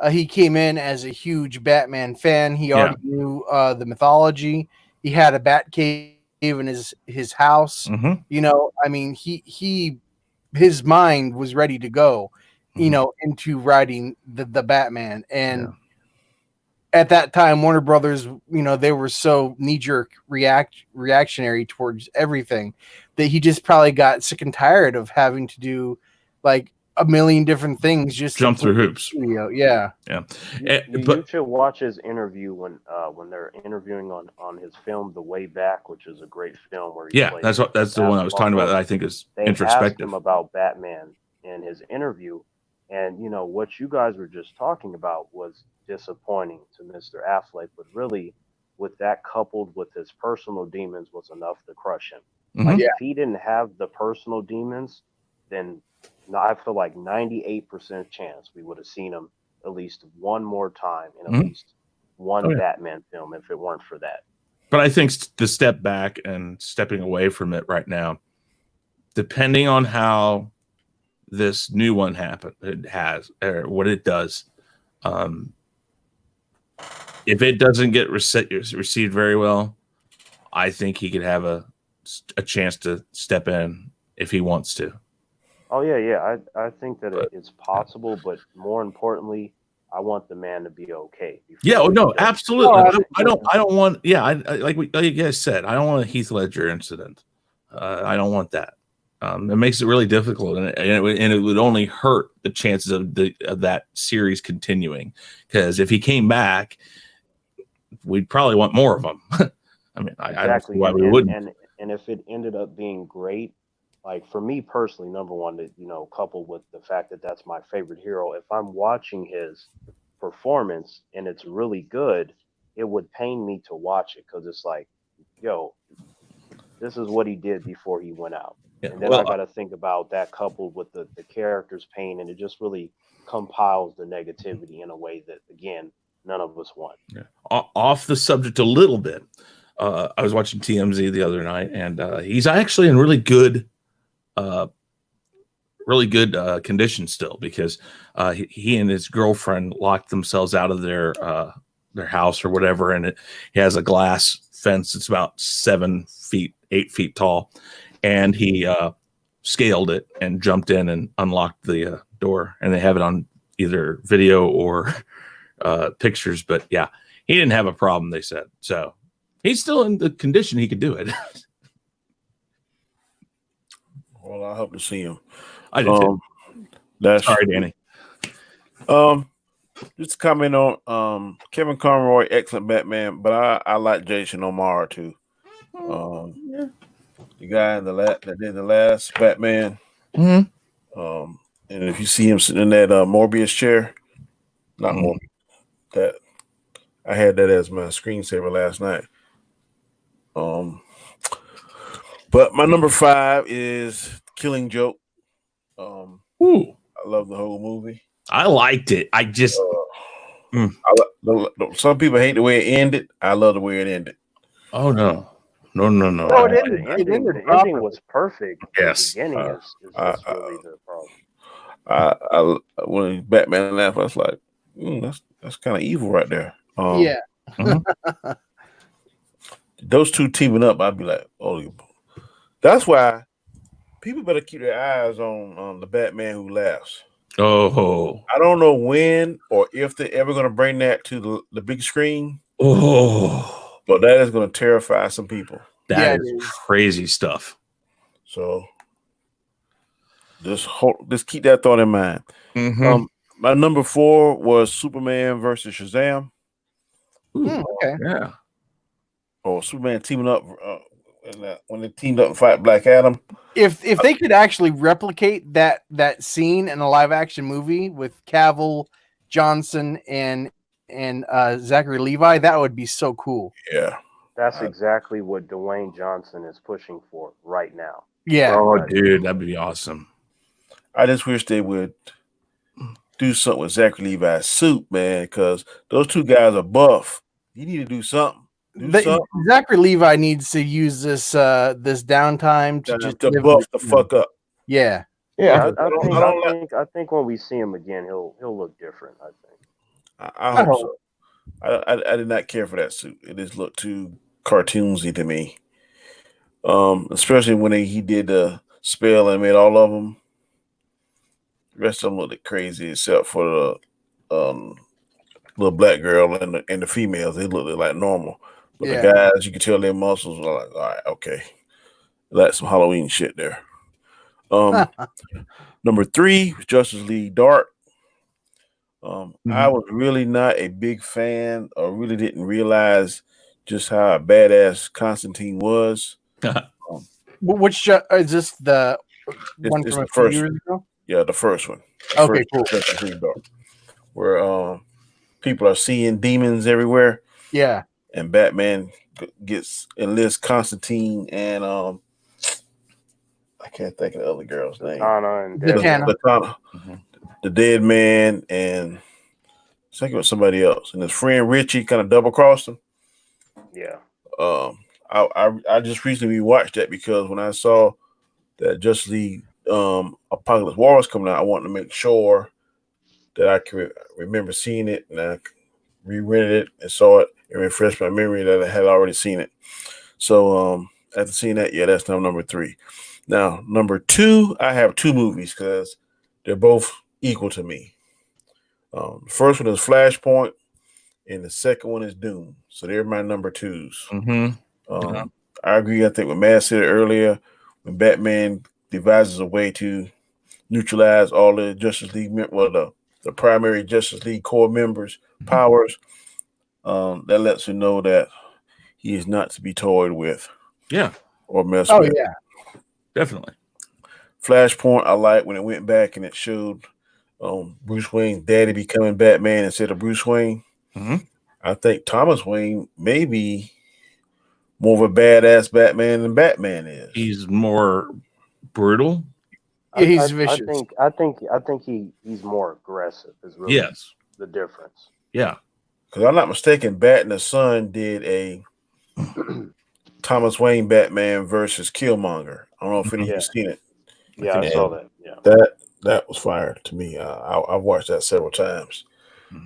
he came in as a huge Batman fan. He already knew the mythology. He had a Bat cave in his house. Mm-hmm. I mean, his mind was ready to go, into writing the Batman. And at that time, Warner Brothers, they were so knee-jerk reactionary towards everything. that he just probably got sick and tired of having to do like a million different things just Jump to through hoops. studio. Yeah. You should watch his interview when they're interviewing on his film The Way Back, which is a great film where he Yeah, plays that's the one I was talking about that I think is introspective. Asked him about Batman in his interview, and what you guys were just talking about was disappointing to Mr. Affleck, but really, with that coupled with his personal demons, was enough to crush him. Mhm. Like if he didn't have the personal demons, then I feel like 98% chance we would have seen him at least one more time in at least one Batman film if it weren't for that. But I think the step back and stepping away from it right now, depending on how this new one what it does, if it doesn't get received very well, I think he could have a chance to step in if he wants to. Oh yeah. I think that it's possible, but more importantly, I want the man to be okay. Yeah, no, absolutely. I don't want. Yeah, like you guys said, I don't want a Heath Ledger incident. I don't want that. It makes it really difficult, and it would only hurt the chances of that series continuing. Because if he came back, we'd probably want more of him. I mean, I don't see why we wouldn't. And if it ended up being great, like for me personally, number one, that coupled with the fact that that's my favorite hero, if I'm watching his performance and it's really good, it would pain me to watch it because it's like, yo, this is what he did before he went out. Yeah, and then I got to think about that coupled with the character's pain, and it just really compiles the negativity in a way that, again, none of us want. Yeah. Off the subject a little bit, I was watching TMZ the other night, and he's actually in really good condition still because he and his girlfriend locked themselves out of their house or whatever, and he has a glass fence that's about 8 feet tall, and he scaled it and jumped in and unlocked the door, and they have it on either video or pictures. But yeah, he didn't have a problem, they said, so he's still in the condition he could do it. Well, I hope to see him. I do too. Sorry, Danny. Just comment on Kevin Conroy, excellent Batman, but I like Jason O'Mara too. The guy that did the last Batman. Mm-hmm. And if you see him sitting in that Morbius chair, not Morbius, that I had that as my screensaver last night. But my number 5 is Killing Joke. I love the whole movie. I liked it. I just some people hate the way it ended. I love the way it ended. Oh no. Oh, the ending was perfect. Yes. The beginning is really the problem. When Batman laughed, I was like, that's kind of evil right there. Yeah. Those two teaming up, I'd be like, oh, that's why people better keep their eyes on the Batman Who Laughs. Oh, I don't know when or if they're ever going to bring that to the big screen. Oh, but that is going to terrify some people. That is crazy stuff. So just keep that thought in mind. Mm-hmm. My number 4 was Superman versus Shazam. Okay. Yeah. Or Superman teaming up when they teamed up and fight Black Adam. If they could actually replicate that scene in a live action movie with Cavill, Johnson, and Zachary Levi, that would be so cool. Yeah. That's exactly what Dwayne Johnson is pushing for right now. Yeah. Oh, dude, that'd be awesome. I just wish they would do something with Zachary Levi's suit, man, because those two guys are buff. You need to do something. Zachary Levi needs to use this downtime to buff the fuck up. Yeah. Yeah, I think when we see him again, he'll look different. I think. I hope so. I did not care for that suit. It just looked too cartoonsy to me. Especially when he did the spell and made all of them. The rest of them looked crazy except for the little black girl and the females. They looked like normal. But the guys, you could tell their muscles were like, all right, okay. That's some Halloween shit there. Number 3, Justice League Dark. I was really not a big fan, or really didn't realize just how badass Constantine was. Which is this the one It's from a the few first years ago? Yeah, the first one. Okay, cool. Justice League Dark, where people are seeing demons everywhere, Yeah. and Batman enlists Constantine and I can't think of the other girl's name. Zatanna and Zatanna. Zatanna, the Dead Man, and I think it was somebody else. And his friend Richie kind of double crossed him. Yeah. I just recently watched that because when I saw that Justice League Apocalypse War was coming out, I wanted to make sure that I could remember seeing it, and I re-rented it and saw it and refreshed my memory that I had already seen it. So after seeing that, yeah, that's number 3. Now, number 2, I have 2 movies because they're both equal to me. The first one is Flashpoint, and the second one is Doom. So they're my number 2s. I agree. I think what Matt said earlier, when Batman devises a way to neutralize all the Justice League, the primary Justice League core members' powers, that lets you know that he is not to be toyed with. Yeah. Or messed with. Yeah. Definitely. Flashpoint, I like when it went back and it showed Bruce Wayne's daddy becoming Batman instead of Bruce Wayne. I think Thomas Wayne may be more of a badass Batman than Batman is. He's more brutal. Yeah, he's vicious. I think he's more aggressive. Is really the difference. Yeah, because I'm not mistaken, Bat and the Son did a Thomas Wayne Batman versus Killmonger. I don't know if any of you seen it. Yeah, I saw that. Yeah, that was fire to me. I've watched that several times.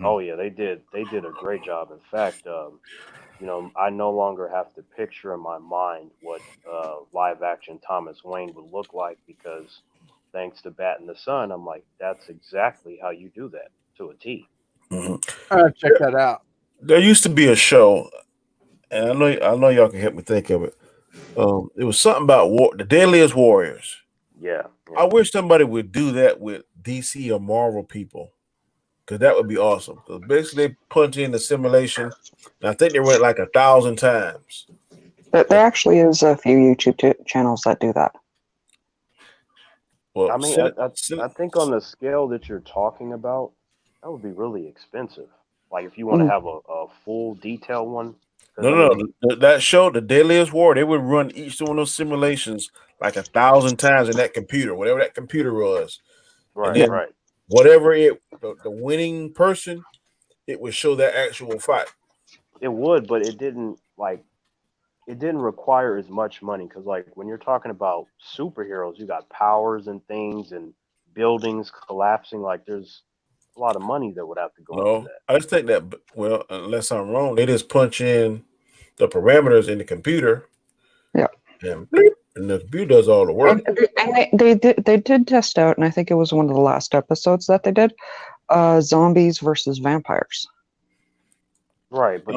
Oh yeah, they did a great job. In fact, I no longer have to picture in my mind what live action Thomas Wayne would look like, because thanks to Bat and the Sun, I'm like, that's exactly how you do that to a T. Check that out. There used to be a show, and I know y'all can help me think of it. It was something about the Deadliest Warriors. Yeah. I wish somebody would do that with DC or Marvel people, because that would be awesome. Because basically, they punch in the simulation, and I think they went like 1,000 times. There actually is a few YouTube channels that do that. Well, I mean, I think on the scale that you're talking about, that would be really expensive. Like if you want to have a full detail one. No. That show, The Deadliest War, they would run each one of those simulations like 1,000 times in that computer, whatever that computer was. Right. Whatever the winning person, it would show that actual fight. It would, but it didn't require as much money, because like when you're talking about superheroes, you got powers and things and buildings collapsing. Like there's a lot of money that would have to go into that. I just think that, well, unless I'm wrong, they just punch in the parameters in the computer. Yeah. And the computer does all the work. And they did test out, and I think it was one of the last episodes that they did, zombies versus vampires. Right, but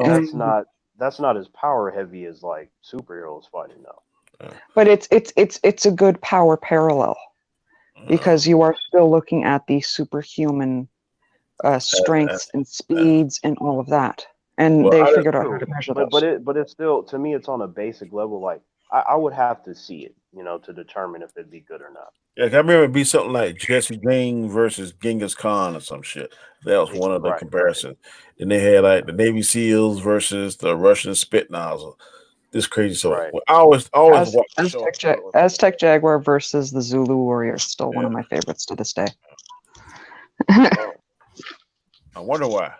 that's not as power heavy as like superheroes fighting though. But it's a good power parallel, because you are still looking at the superhuman strengths and speeds and all of that, and they figured out how to measure those. But it's still, to me, it's on a basic level. Like I would have to see it, to determine if it'd be good or not. Yeah, I remember it'd be something like Jesse James versus Genghis Khan or some shit. That was one of the comparisons. Then they had like the Navy SEALs versus the Russian Spetsnaz. This crazy stuff. Well, I always watch the show. Aztec Jaguar versus the Zulu Warriors, still one of my favorites to this day. I wonder why.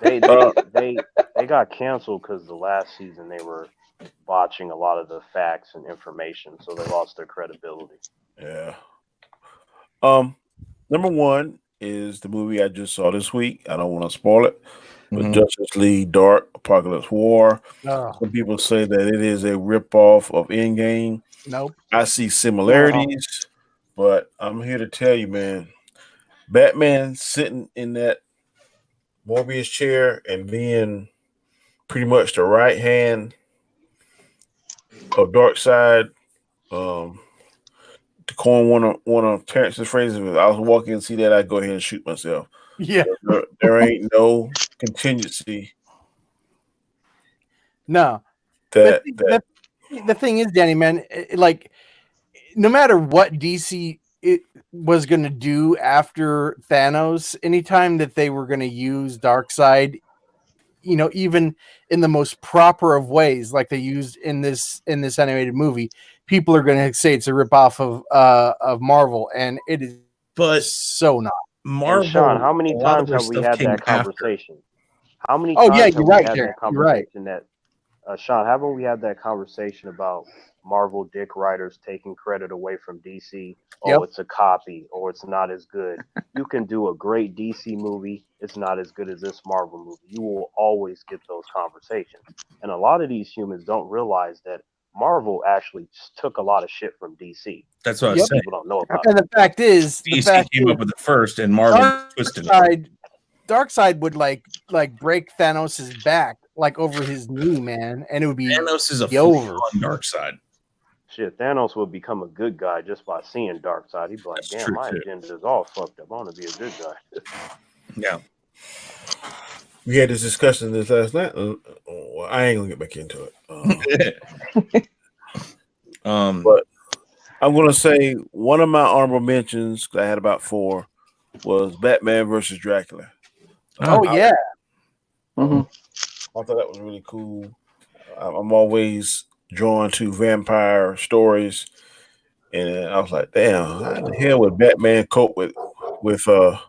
They got canceled because the last season they were botching a lot of the facts and information, so they lost their credibility. Yeah. Number 1 is the movie I just saw this week. I don't want to spoil it, but Justice League Dark Apocalypse War. Some people say that it is a ripoff of Endgame. Nope. I see similarities, but I'm here to tell you, man, Batman sitting in that Morbius chair and being pretty much the right hand Dark Side. To coin one of Terrance's phrases, if I was walking and see that, I'd go ahead and shoot myself. Yeah. There ain't no contingency No. that The thing is, Danny, man, like no matter what DC it was going to do after Thanos, anytime that they were going to use Darkseid, even in the most proper of ways, like they used in this animated movie, people are going to say it's a ripoff of Marvel, and it is, but so not. Marvel. And Sean, how many a lot of times their have we stuff had came that after. conversation? How many Oh times yeah, have you're we right, had Derek. that You're right. conversation that Sean, haven't we had that conversation about Marvel dick writers taking credit away from DC? Oh, Yep. it's a copy, or it's not as good. You can do a great DC movie, it's not as good as this Marvel movie. You will always get those conversations. And a lot of these humans don't realize that Marvel actually took a lot of shit from DC. That's what I Yep. was saying. People don't know about And it. the fact is, DC came up with it first, and Marvel just twisted it. Darkseid would like break Thanos' back like over his knee, man, and it would be Thanos is a over. on Darkseid. Shit, Thanos would become a good guy just by seeing Darkseid. He'd be like, That's damn, true, my too. agenda is all fucked up. I want to be a good guy. Yeah. we had this discussion this last night. Well, I ain't gonna get back into it. But I'm gonna say one of my honorable mentions, 'cause I had about 4, was Batman versus Dracula. Oh yeah. Mm-hmm. I thought that was really cool. I'm always drawn to vampire stories, and I was like, damn, how the hell would Batman cope with the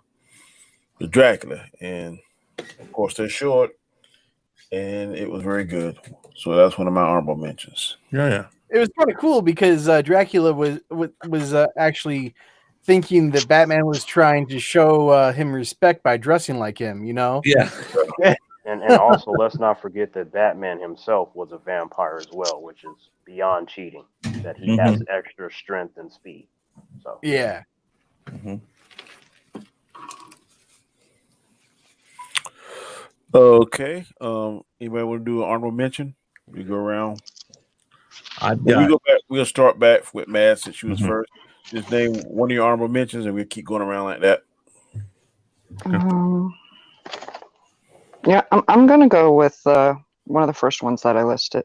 Dracula? And of course, they're short, and it was very good. So that's one of my honorable mentions. Yeah. It was kind of cool because Dracula was actually thinking that Batman was trying to show him respect by dressing like him. Yeah. And also, let's not forget that Batman himself was a vampire as well, which is beyond cheating. That he has extra strength and speed. So Yeah. Okay. Anybody want to do an honorable mention? We go around. We'll start back with Matt since she was first. Just name one of your honorable mentions, and we'll keep going around like that. Yeah, I'm gonna go with one of the first ones that I listed,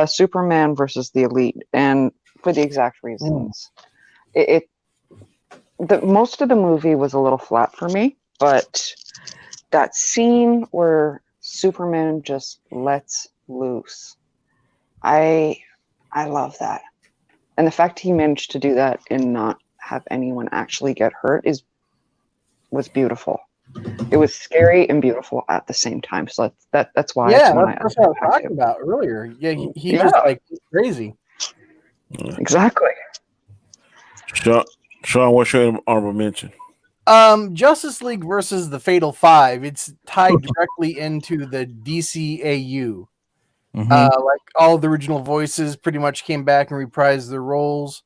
Superman versus the Elite, and for the exact reasons. Most of the movie was a little flat for me, but that scene where Superman just lets loose, I love that, and the fact he managed to do that and not have anyone actually get hurt was beautiful. It was scary and beautiful at the same time. So that's why. Yeah, that's what I was talking about earlier. Yeah, he just like crazy. Exactly. Shaun, what's your honorable mention? Justice League versus the Fatal Five. It's tied directly into the DCAU. Like all the original voices pretty much came back and reprised their roles.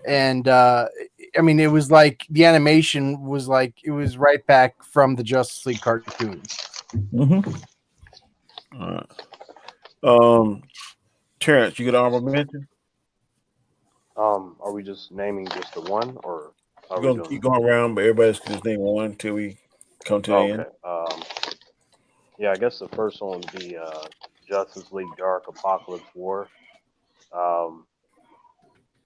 And I mean, it was like the animation was like it was right back from the Justice League cartoons. Terrance, you get an honorable mention? are we just naming just the one, or are We're gonna keep going around, but everybody's gonna just name one until we come to the end. Yeah, I guess the first one would be Justice League Dark Apocalypse War.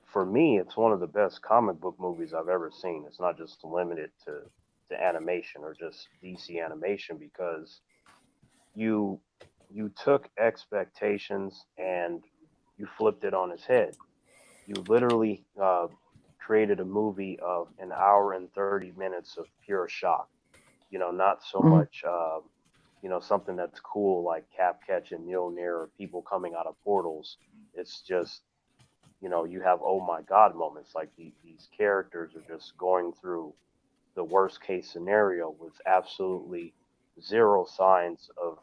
For me, it's one of the best comic book movies I've ever seen. It's not just limited to animation or just DC animation, because you took expectations and you flipped it on its head. You literally created a movie of an hour and 30 minutes of pure shock. Not so much something that's cool like Cap Catch and Mjolnir or people coming out of portals. It's just you have oh my god moments, like these characters are just going through the worst case scenario with absolutely zero signs of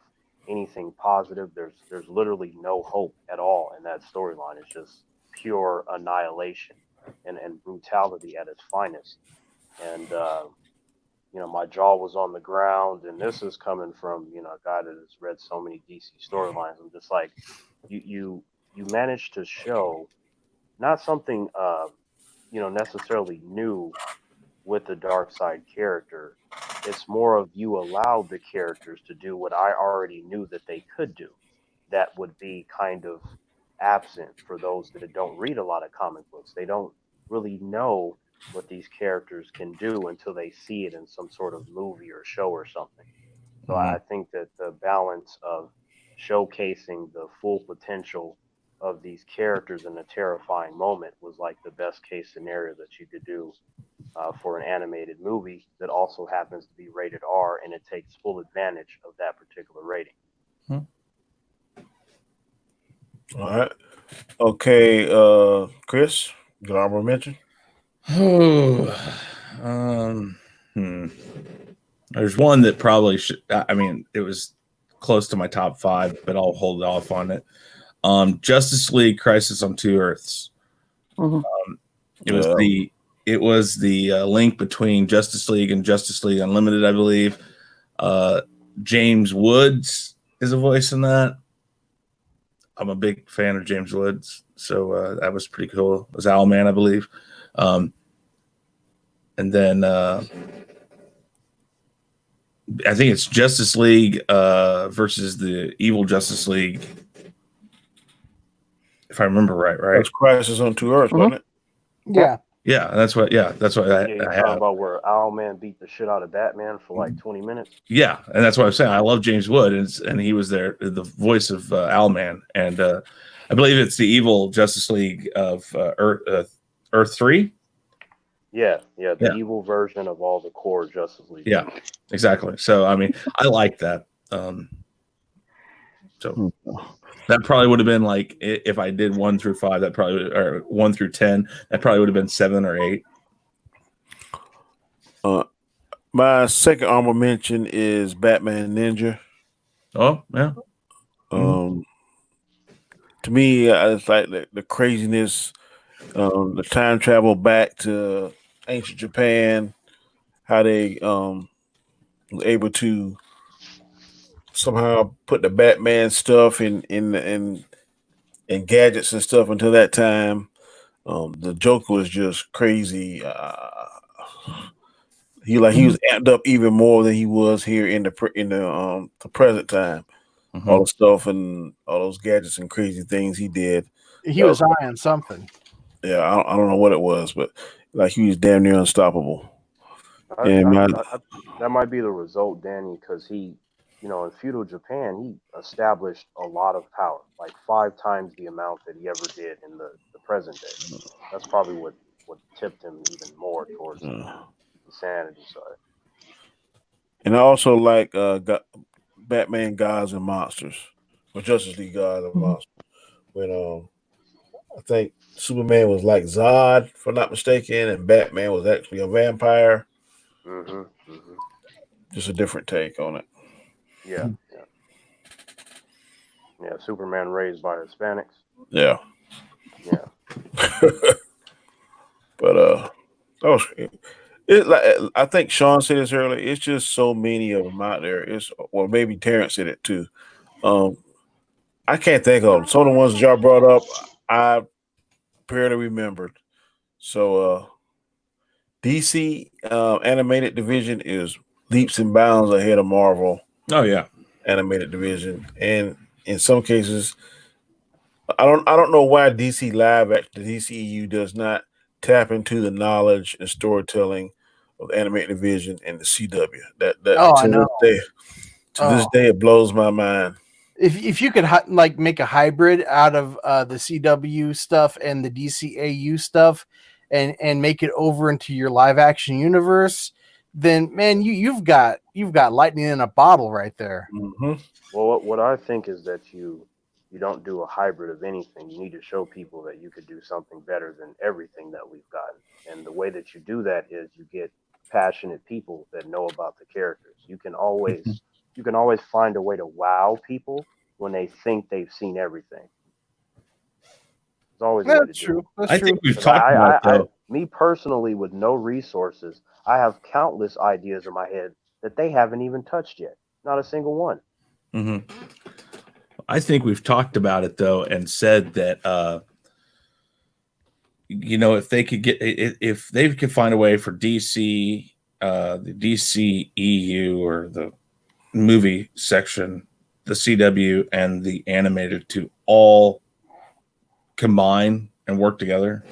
anything positive. There's literally no hope at all in that storyline. It's just pure annihilation and brutality at its finest. And my jaw was on the ground, and this is coming from a guy that has read so many DC storylines. I'm just like, you you managed to show not something necessarily new with the dark side character. It's more of you allowed the characters to do what I already knew that they could do. That would be kind of absent for those that don't read a lot of comic books. They don't really know what these characters can do until they see it in some sort of movie or show or something. So I think that the balance of showcasing the full potential of these characters in a terrifying moment was like the best case scenario that you could do for an animated movie that also happens to be rated R, and it takes full advantage of that particular rating. All right. Okay, Chris, good honorable mention. There's one that probably should. I mean, it was close to my top 5, but I'll hold off on it. Justice League: Crisis on Two Earths. It was the link between Justice League and Justice League Unlimited, I believe. James Woods is a voice in that. I'm a big fan of James Woods, so that was pretty cool. It was Owlman, I believe. And then I think it's Justice League versus the Evil Justice League, if I remember right. That's Crisis on Two Earths, wasn't it? Yeah, that's what. Yeah, that's what I You're have. talking about where Owlman beat the shit out of Batman for like 20 minutes. Yeah, and that's what I'm saying. I love James Wood, and he was there, the voice of Owlman, and I believe it's the Evil Justice League of Earth 3. Yeah, the evil version of all the core Justice League. Yeah, exactly. So I mean, I like that. So that probably would have been like, if I did 1 through 5, that probably, or 1 through 10, that probably would have been 7 or 8. My second honorable mention is Batman Ninja. Oh yeah. To me, it's like the craziness, the time travel back to ancient Japan, how they were able to somehow put the Batman stuff in gadgets and stuff until that time. The Joker was just crazy. He was amped up even more than he was here in the present time. All the stuff and all those gadgets and crazy things he did. He was high on something. Yeah, I don't know what it was, but like he was damn near unstoppable. That might be the result, Danny, because he, in feudal Japan, he established a lot of power, like 5 times the amount that he ever did in the present day. That's probably what tipped him even more towards insanity side. And I also like Batman Gods and Monsters, or Justice League Gods and Monsters. When I think Superman was like Zod, if I'm not mistaken, and Batman was actually a vampire. Just a different take on it. Yeah. Superman raised by Hispanics. Yeah. But that was it. Like I think Shaun said this earlier. It's just so many of them out there. Or maybe Terrance said it too. I can't think of them. Some of the ones that y'all brought up, I barely remembered. So DC animated division is leaps and bounds ahead of Marvel. Oh yeah, animated division, and in some cases, I don't know why DC the DCEU does not tap into the knowledge and storytelling of the animated division and the CW. I know. To this day, it blows my mind. If you could like make a hybrid out of the CW stuff and the DCAU stuff, and make it over into your live action universe, then man, you've got lightning in a bottle right there. Well, what I think is that you don't do a hybrid of anything. You need to show people that you could do something better than everything that we've gotten. And the way that you do that is you get passionate people that know about the characters. You can always find a way to wow people when they think they've seen everything. It's always a way to do it. That's true. Think we've talked about that. Me personally, with no resources, I have countless ideas in my head that they haven't even touched yet. Not a single one. I think we've talked about it though, and said that if they could if they could find a way for DC, the DC EU or the movie section, the CW and the animated to all combine and work together,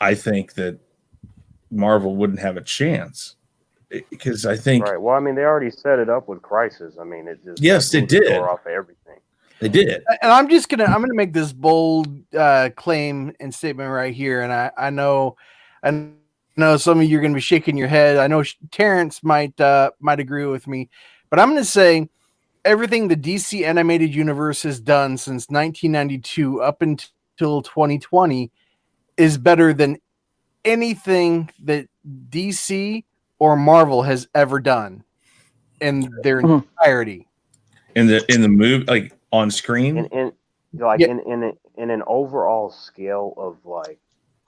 I think that Marvel wouldn't have a chance, because I think Right. Well, I mean, they already set it up with Crisis. I mean, it just Yes, they blew the did. door off of everything. they did. And I'm gonna make this bold claim and statement right here. And I know some of you are gonna be shaking your head. I know Terrance might agree with me, but I'm gonna say everything the DC animated universe has done since 1992 up until 2020 is better than anything that DC or Marvel has ever done in their entirety. In the movie, like on screen. In an overall scale of like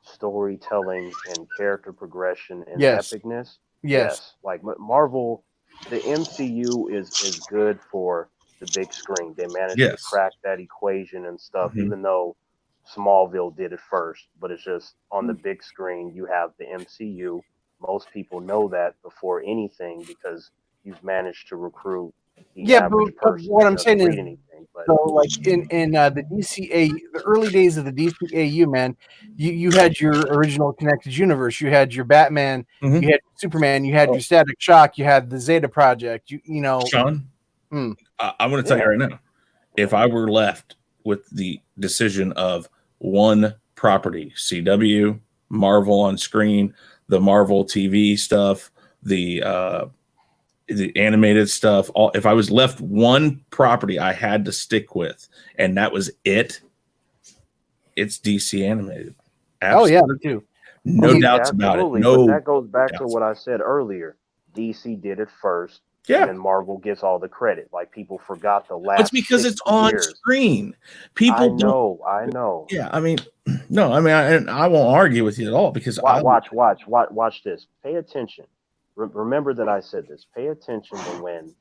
storytelling and character progression and Yes. epicness, Yes. like Marvel, the MCU is good for the big screen. They managed to Yes. crack that equation and stuff, Mhm. even though Smallville did it first. But it's just on the big screen, you have the MCU. Most people know that before anything because you've managed to recruit the average but person. what that I'm saying doesn't is, read anything. But so like in the DCA, the early days of the DCAU, man, you had your original connected universe, you had your Batman, Mhm. you had Superman, you had your Static Shock, you had the Zeta Project, you know. Sean, I'm going to tell you right now, if I were left with the decision of one property, CW, Marvel on screen, the Marvel TV stuff, the animated stuff, if I was left one property I had to stick with, and that was it, it's DC animated. Absolutely. Oh yeah, me too. No doubts about it. No, but that goes back to doubts. what I said earlier. DC did it first, Yeah. and then Marvel gets all the credit. Like people forgot the last. It's because it's 60 on years. screen. People I know. Yeah, I mean, no, I mean, I won't argue with you at all because Watch this. Pay attention. Remember that I said this. Pay attention to when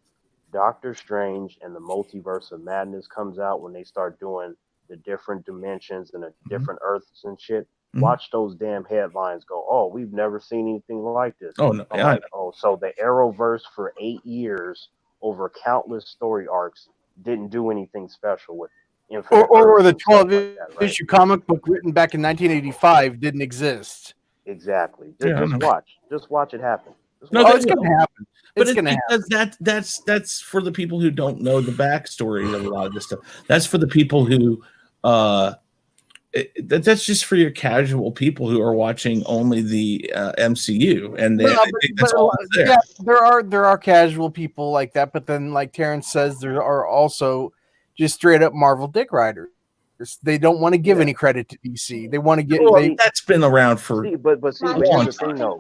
Doctor Strange and the Multiverse of Madness comes out, when they start doing the different dimensions and the different Earths and shit. Mhm. Watch those damn headlines go, oh, we've never seen anything like this. Oh, no, I'm yeah, like, oh, so the Arrowverse for 8 years over countless story arcs didn't do anything special with Infinite Or Earths the and stuff 12 like that, right? issue comic book written back in 1985 didn't exist. Exactly. Yeah, I Just know. watch. Just watch it happen. Just No, watch Oh, they it's it. gonna happen. But It's it's gonna happen. because that's for the people who don't know the backstory of a lot of this stuff. That's for the people who that's just for your casual people who are watching only the MCU, and they, I think that's all that's there. Yeah, there are casual people like that, but then, like Terrance says, there are also just straight up Marvel dick riders. They don't want to give any credit to DC. They want to get. Well, that's been around for. But long here's the thing though.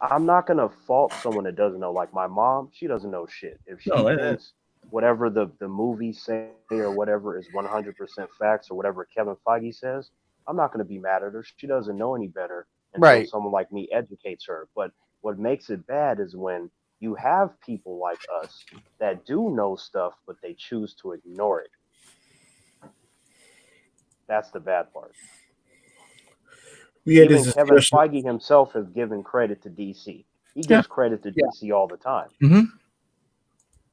I'm not gonna fault someone that doesn't know. Like my mom, she doesn't know shit. If she thinks whatever the movies say or whatever is 100% facts or whatever Kevin Feige says, I'm not gonna be mad at her. She doesn't know any better until someone like me educates her. But what makes it bad is when you have people like us that do know stuff, but they choose to ignore it. That's the bad part. Even Kevin Feige himself has given credit to DC. He gives credit to DC all the time. Mm-hmm.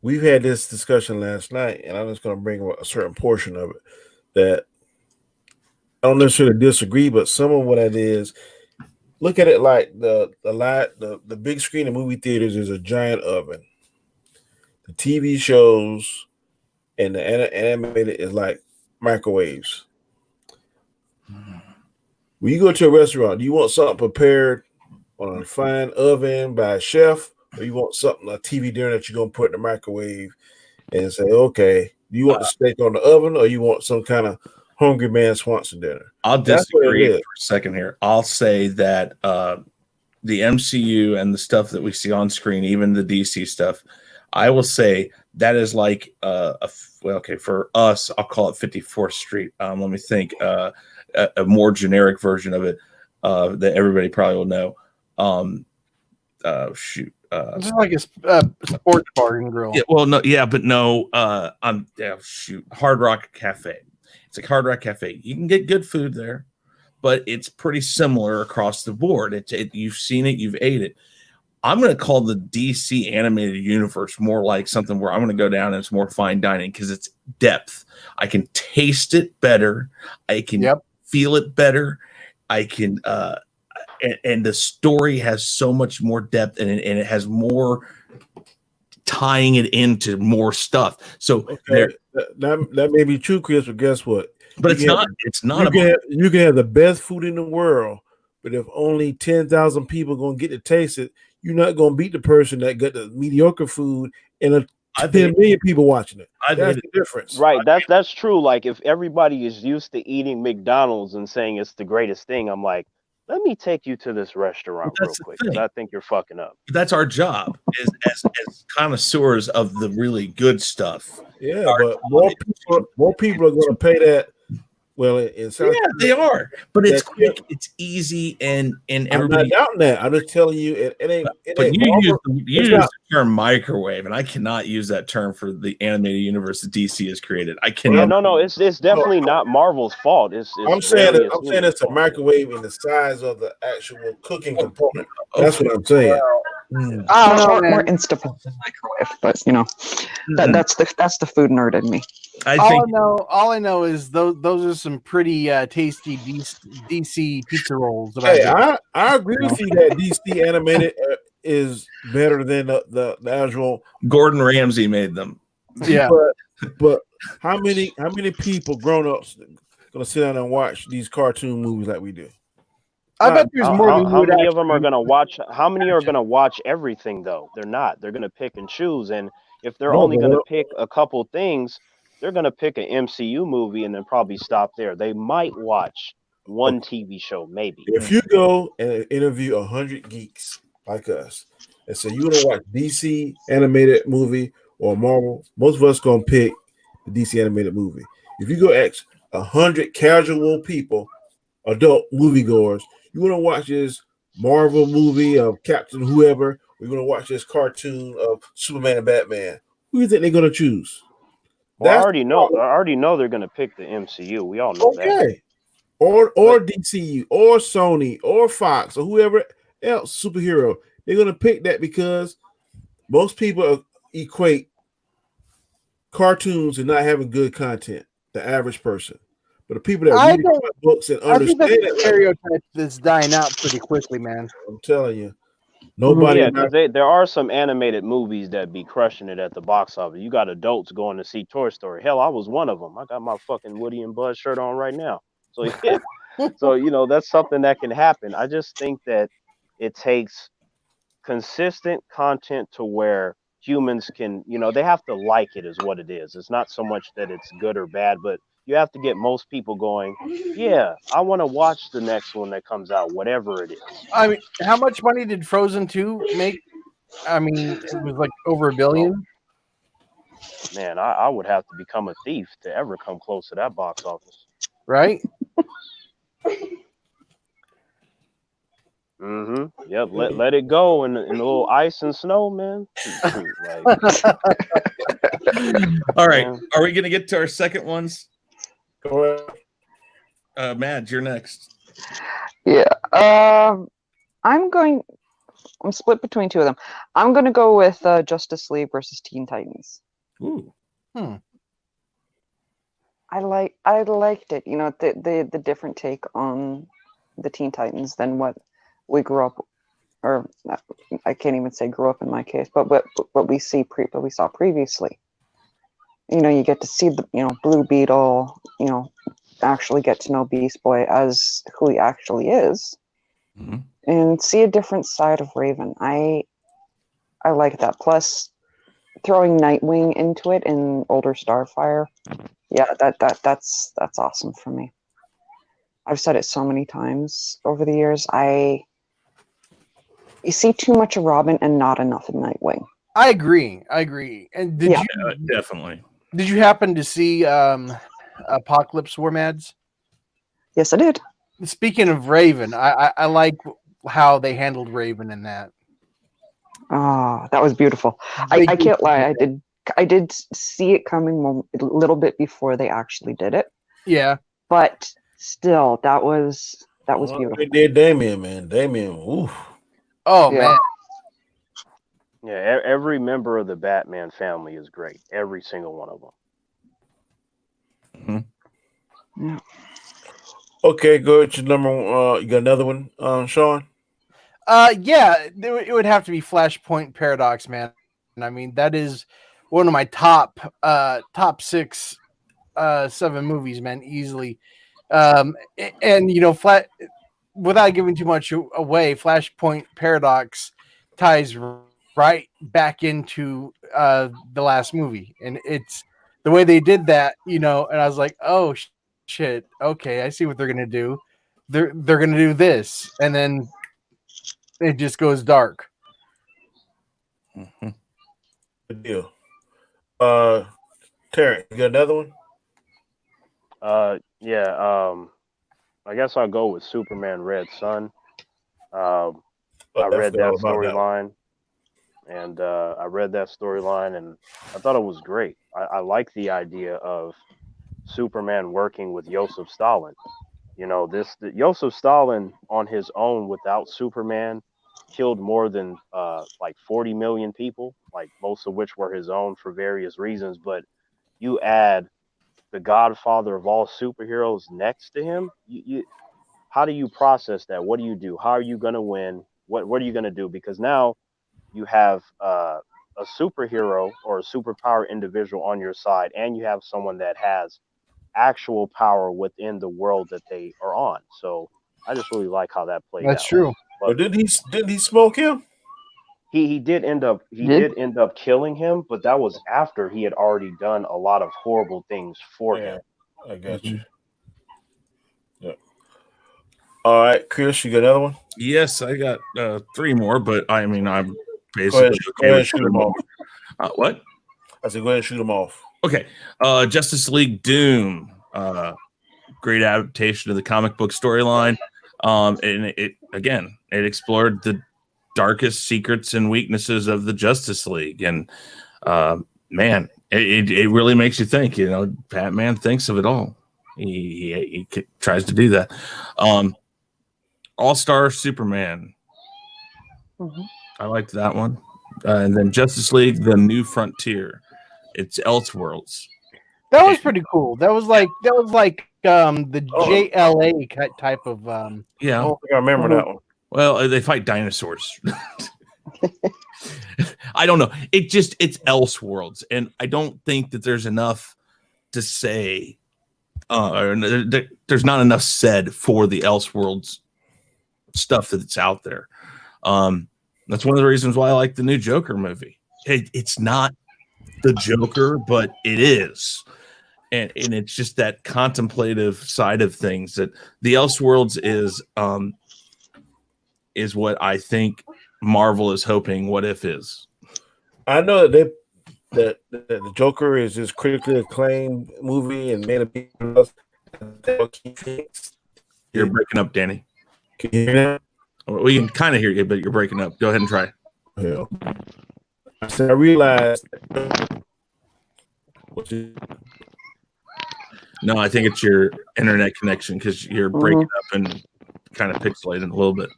We've had this discussion last night, and I'm just going to bring up a certain portion of it that I don't necessarily disagree, but some of what it is, look at it like the big screen in movie theaters is a giant oven. The TV shows and the animated is like microwaves. When you go to a restaurant, do you want something prepared on a fine oven by a chef, or you want something, a TV dinner that you're going to put in the microwave and say, okay, do you want the steak on the oven, or you want some kind of hungry man Swanson dinner? I'll disagree for a second here. I'll say that the MCU and the stuff that we see on screen, even the DC stuff, I will say that is like for us, I'll call it 54th Street. Let me think. A more generic version of it that everybody probably will know. shoot. It's just like a sports bar and grill. Yeah, well, no, yeah, but no. Shoot, Hard Rock Cafe. It's like Hard Rock Cafe. You can get good food there, but it's pretty similar across the board. You've seen it, you've ate it. I'm going to call the DC animated universe more like something where I'm going to go down and it's more fine dining because it's depth. I can taste it better. I can feel it better. I can, and the story has so much more depth and it has more tying it into more stuff. So that may be true, Chris, but guess what? But it's not. You can have the best food in the world, but if only 10,000 people going to get to taste it, you're not going to beat the person that got the mediocre food and 10 million people watching it. That's the difference. Right. That's true. Like if everybody is used to eating McDonald's and saying it's the greatest thing, I'm like, let me take you to this restaurant real quick because I think you're fucking up. That's our job as connoisseurs of the really good stuff. Yeah, but more people are going to pay that. Well, they are, but it's quick, it's easy, and everybody. I'm not doubting that. I'm just telling you, it ain't. But you use the term microwave, and I cannot use that term for the animated universe that DC has created. I cannot. No, it's definitely not Marvel's fault. I'm saying it's a microwave in the size of the actual cooking component. That's what I'm saying. More Instapot than microwave, but that's the food nerd in me. All I know is those are some pretty tasty DC pizza rolls. Hey, I agree with you that DC animated is better than the actual. Gordon Ramsay made them. Yeah, but how many people grown ups gonna sit down and watch these cartoon movies like we do? I bet there's more. How many of them are gonna watch? How many are gonna watch everything though? They're not. They're gonna pick and choose, and if they're only gonna pick a couple things, they're gonna pick an MCU movie and then probably stop there. They might watch one TV show, maybe. If you go and interview 100 geeks like us and say you want to watch DC animated movie or Marvel, most of us gonna pick the DC animated movie. If you go ask 100 casual people, adult moviegoers, you want to watch this Marvel movie of Captain whoever, we're going to watch this cartoon of Superman and Batman, who do you think they're going to choose? Well, I already know they're going to pick the MCU. We all know that. Or DCU or Sony or Fox or whoever else superhero. They're going to pick that because most people equate cartoons and not having good content, the average person. But the people that read books and understand that stereotype that's dying out pretty quickly, man. I'm telling you, nobody. Yeah, because there are some animated movies that be crushing it at the box office. You got adults going to see Toy Story. Hell, I was one of them. I got my fucking Woody and Buzz shirt on right now. So yeah, so that's something that can happen. I just think that it takes consistent content to where humans can, they have to like it, is what it is. It's not so much that it's good or bad, but you have to get most people going, yeah, I want to watch the next one that comes out, whatever it is. I mean, how much money did Frozen 2 make? I mean, it was like over $1 billion. Man, I would have to become a thief to ever come close to that box office. Right? Mm-hmm. Yep. Let it go in the little ice and snow, man. All right. Are we going to get to our second ones? Go ahead. Mads, you're next. Yeah. I'm split between two of them. I'm going to go with Justice League versus Teen Titans. Ooh. I liked it. The different take on the Teen Titans than what we grew up, or I can't even say grew up in my case, but what we saw previously. You get to see the Blue Beetle, actually get to know Beast Boy as who he actually is, and see a different side of Raven. I like that. Plus, throwing Nightwing into it in older Starfire, yeah, that's awesome for me. I've said it so many times over the years. You see too much of Robin and not enough of Nightwing. I agree. And definitely. Did you happen to see Apocalypse War, Mads? Yes, I did. Speaking of Raven, I like how they handled Raven in that. Oh, that was beautiful. They I did- can't lie. I did see it coming a little bit before they actually did it, Yeah. but still, that was beautiful. They did Damien, man. Damien, oof. Oh Yeah. man. Yeah, every member of the Batman family is great. Every single one of them. Yeah. Okay, go ahead. Your number. You got another one, Shaun? Yeah, it would have to be Flashpoint Paradox, man. And I mean, that is one of my top 6, 7 movies, man, easily. And you know, without giving too much away, Flashpoint Paradox ties right back into the last movie, and it's the way they did that, you know. And I was like, oh shit, okay, I see what they're gonna do. They're gonna do this, and then it just goes dark. Good deal. Terrance, you got another one? Yeah. I guess I'll go with Superman Red Sun. I I read forgot all that about that. storyline, and I thought it was great. I like the idea of Superman working with Joseph Stalin. You know, Joseph Stalin on his own without Superman killed more than like 40 million people, like most of which were his own for various reasons. But you add the godfather of all superheroes next to him, how do you process that? What do you do? How are you going to win? What are you going to do? Because now you have a superhero or a superpower individual on your side, and you have someone that has actual power within the world that they are on. So I just really like how that played That's out. true. But But didn't he smoke him? he did end up killing him, but that was after he had already done a lot of horrible things for Yeah, him. I got you. Yeah. All right, Chris, you got another one? Yes, I got 3 more, but I mean, I'm Go basically ahead, okay with shoot them off. what? I said, go ahead and shoot them off. Okay, Justice League Doom, great adaptation of the comic book storyline, and it explored the darkest secrets and weaknesses of the Justice League, and man, it really makes you think. You know, Batman thinks of it all. He tries to do that. All-Star Superman. Mhm. I liked that one. And then Justice League: The New Frontier. It's Elseworlds. That was pretty cool. That was like the Oh. JLA type of I Yeah. don't think I remember that one. Well, they fight dinosaurs. I don't know. It's Elseworlds, and I don't think that there's enough to say. There's not enough said for the Elseworlds stuff that's out there. That's one of the reasons why I like the new Joker movie. It's not the Joker, but it is. And it's just that contemplative side of things that the Elseworlds is what I think Marvel is hoping What If is. I know that the Joker is this critically acclaimed movie and man of people. You're breaking up, Danny. Can you hear We can kind of hear you, but you're breaking up. Go ahead and try. that? Yeah. So I realized. No, I think it's your internet connection because you're breaking up and kind of pixelating a little bit.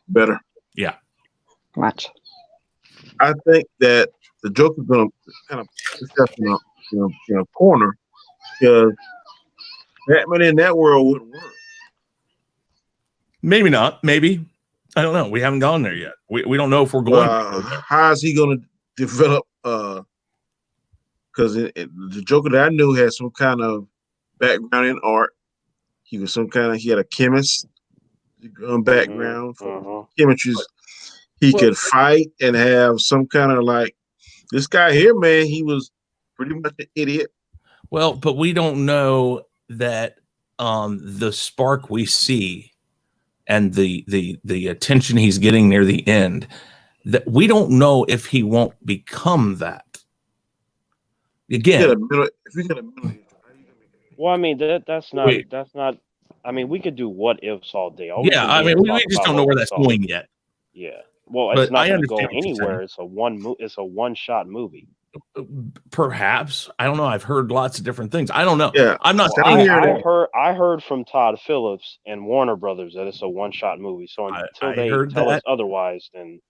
Better. Yeah. Much. I think that the Joker's going to kind of put himself in a corner because Batman in that world wouldn't work. Maybe not. Maybe. I don't know. We haven't gone there yet. We don't know if we're going. How is he going to develop? Because the Joker that I knew had some kind of background in art. He was he had a chemist background for chemistry. He could fight and have some kind of this guy here, man. He was pretty much an idiot. Well, but we don't know that the spark we see and the attention he's getting near the end, that we don't know if he won't become that. Again, If you get a middle, how are you gonna make Well, I mean that's not Wait. that's not. I mean, we could do what ifs all day. All we Yeah, can I do mean, is we talk just about don't know what where we that's saw. going yet. Yeah. Well, it's But not I going to go understand what you're saying. anywhere. It's a one shot movie. Perhaps. I don't know. I've heard lots of different things. I don't know. Yeah, I'm not Well, saying it's I heard from Todd Phillips and Warner Brothers that it's a one shot movie. So until I they heard tell us that. otherwise, then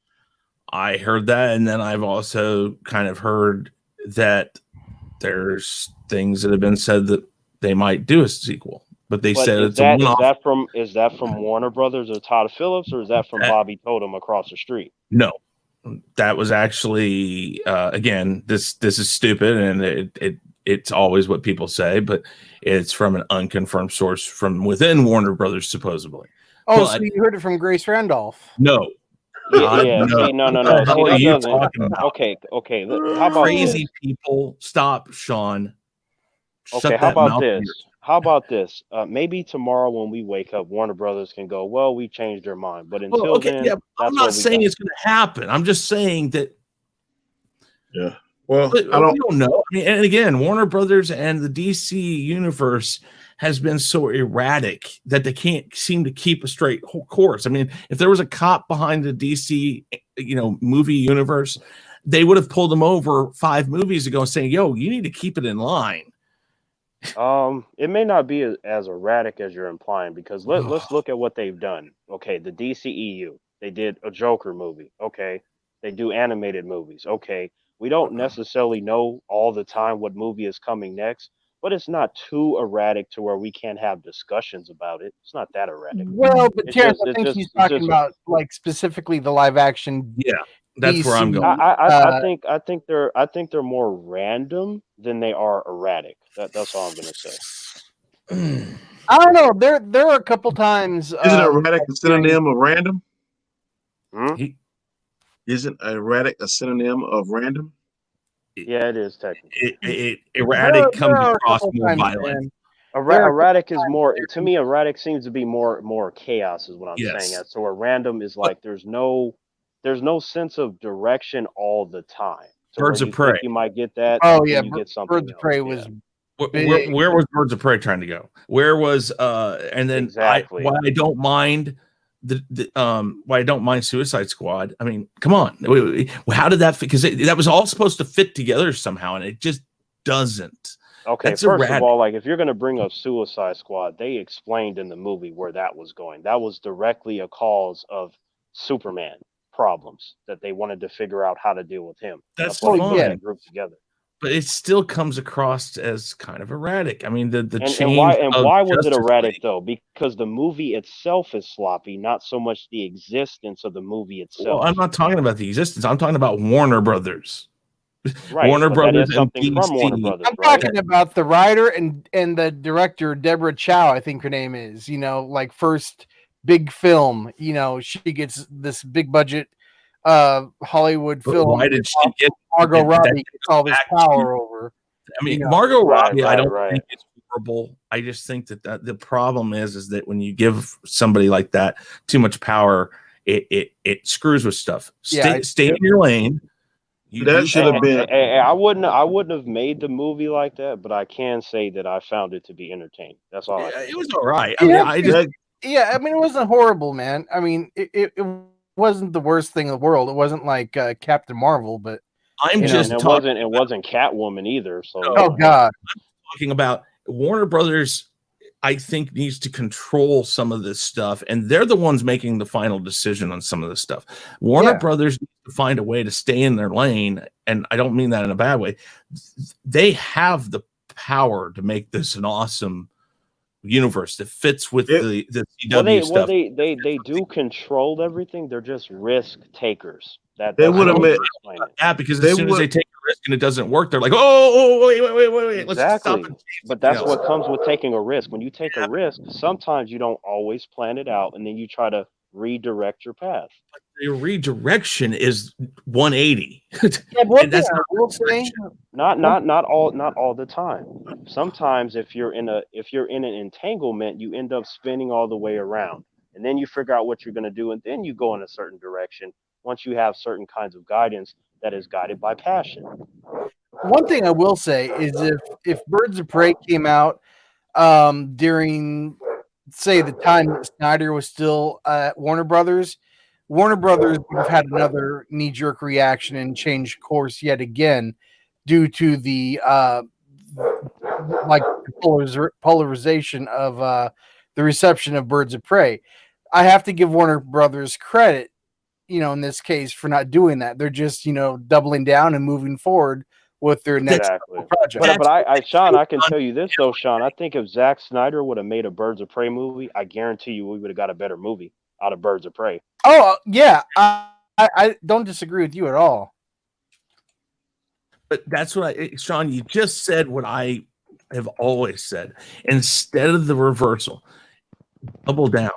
I heard that, and then I've also kind of heard that there's things that have been said that they might do a sequel, but they but said is it's a one-off. is that from Warner Brothers or Todd Phillips, or is that from That- Bobby Totem across the street? No, that was actually again. This is stupid, and it's always what people say, but it's from an unconfirmed source from within Warner Brothers, supposedly. Oh, But so you heard it from Grace Randolph? no, Yeah, God, yeah. no. See, no. What the See, hell are that you doesn't. talking about? Okay. How about Crazy this? people, stop, Sean. Shut Okay, how that about mouth of this? yours. How about this? Maybe tomorrow when we wake up, Warner Brothers can go, well, we changed their mind. But Well, until okay, then, yeah, I'm that's not what we saying got. it's going to happen. I'm just saying that yeah. Well, but I don't. we don't know. I mean, and again, Warner Brothers and the DC universe has been so erratic that they can't seem to keep a straight course. I mean, if there was a cop behind the DC, movie universe, they would have pulled him over 5 movies ago, saying, "Yo, you need to keep it in line." It may not be as erratic as you're implying because let's look at what they've done. Okay, the DCEU, they did a Joker movie. Okay, they do animated movies. Okay, we don't necessarily know all the time what movie is coming next, but it's not too erratic to where we can't have discussions about it. It's not that erratic. Well, but It's Terrence, just I it's think just he's it's talking just about like specifically the live action Yeah, that's where I'm DC. going. I think they're more random than they are erratic. That's all I'm gonna say. I don't know. There are a couple times. Isn't erratic a synonym of random? Hmm? Isn't erratic a synonym of random? Yeah, it is technically. Erratic There comes are a across couple more times, violent. man. There are Erratic is more to me. Erratic seems to be more chaos, is what I'm saying. Yes. So a random is like there's no sense of direction all the time. So Birds where of you Prey. think you might get that, Oh and yeah, you get something Birds of else. Prey Yeah. was Where was Birds of Prey trying to go? Where was and then Exactly. why I don't mind why I don't mind Suicide Squad. I mean, come on, how did that fit? Because that was all supposed to fit together somehow, and it just doesn't. Okay, That's first erratic. of all, like if you're gonna bring up Suicide Squad, they explained in the movie where that was going. That was directly a cause of Superman problems that they wanted to figure out how to deal with him. That's why they put fine. that group together. But it still comes across as kind of erratic. I mean, the change And of why was it Justice erratic League. though? Because the movie itself is sloppy, not so much the existence of the movie itself. Well, I'm not talking about the existence. I'm talking about Warner Brothers. Right, Warner but that Brothers is and something from Warner DC. Brothers, I'm right? talking about the writer and the director, Deborah Chow, I think her name is. Like first big film. She gets this big budget Hollywood But film. why did she get Margot that Robbie goes gets all this back to- power over? I mean, You know. Margot Right, Robbie, I don't right. think it's horrible. I just think that the problem is that when you give somebody like that too much power, it screws with stuff. Yeah, Stay in your lane. That should have been. I wouldn't have made the movie like that, but I can say that I found it to be entertaining. That's all. It was all right. I mean, I just I mean, it wasn't horrible, man. I mean, it wasn't the worst thing in the world. It wasn't like Captain Marvel, but I'm and just it talking. It wasn't Catwoman either. So oh god, talking about Warner Brothers. I think needs to control some of this stuff, and they're the ones making the final decision on some of this stuff. Warner Brothers needs to find a way to stay in their lane, and I don't mean that in a bad way. They have the power to make this an awesome universe that fits with the CW stuff. They do control everything. They're just risk takers. They would have made because as soon as they take a risk and it doesn't work, they're like, oh, wait, let's stop it. But that's what comes with taking a risk. When you take a risk, sometimes you don't always plan it out, and then you try to redirect your path. The redirection is 180. That's not all the time. Sometimes if you're in an entanglement, you end up spinning all the way around, and then you figure out what you're going to do, and then you go in a certain direction. Once you have certain kinds of guidance that is guided by passion. One thing I will say is if Birds of Prey came out during, say, the time that Snyder was still at Warner Brothers. Warner Brothers would have had another knee-jerk reaction and changed course yet again due to the like polarization of the reception of Birds of Prey. I have to give Warner Brothers credit, in this case for not doing that. They're just, doubling down and moving forward with their next Exactly. project. But Sean, I can tell you this though, Sean. I think if Zack Snyder would have made a Birds of Prey movie, I guarantee you we would have got a better movie out of Birds of Prey. Oh yeah, I don't disagree with you at all. But that's what Sean, you just said what I have always said. Instead of the reversal, double down.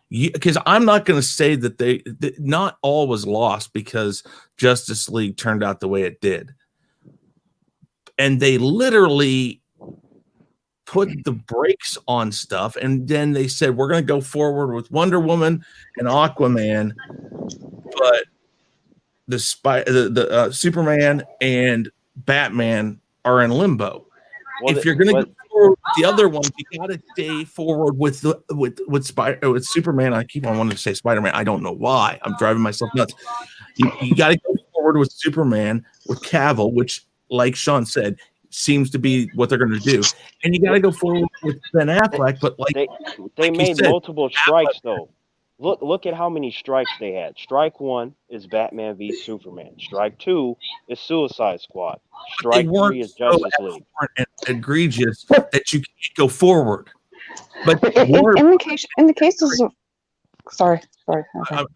Because I'm not going to say that not all was lost because Justice League turned out the way it did. And they literally put the brakes on stuff. And then they said, we're going to go forward with Wonder Woman and Aquaman. But the Superman and Batman are in limbo. Well, if you're going to go forward with the other ones, you got to stay forward with Superman. I keep on wanting to say Spider-Man. I don't know why. I'm driving myself nuts. You got to go forward with Superman, with Cavill, which, like Sean said, seems to be what they're going to do. And you got to go forward with Ben Affleck. But they made multiple strikes though. Look at how many strikes they had. Strike 1 is Batman v Superman. Strike 2 is Suicide Squad. Strike 3 is Justice League. And egregious that you can't go forward. But in the cases of, sorry. Okay. I know, I'm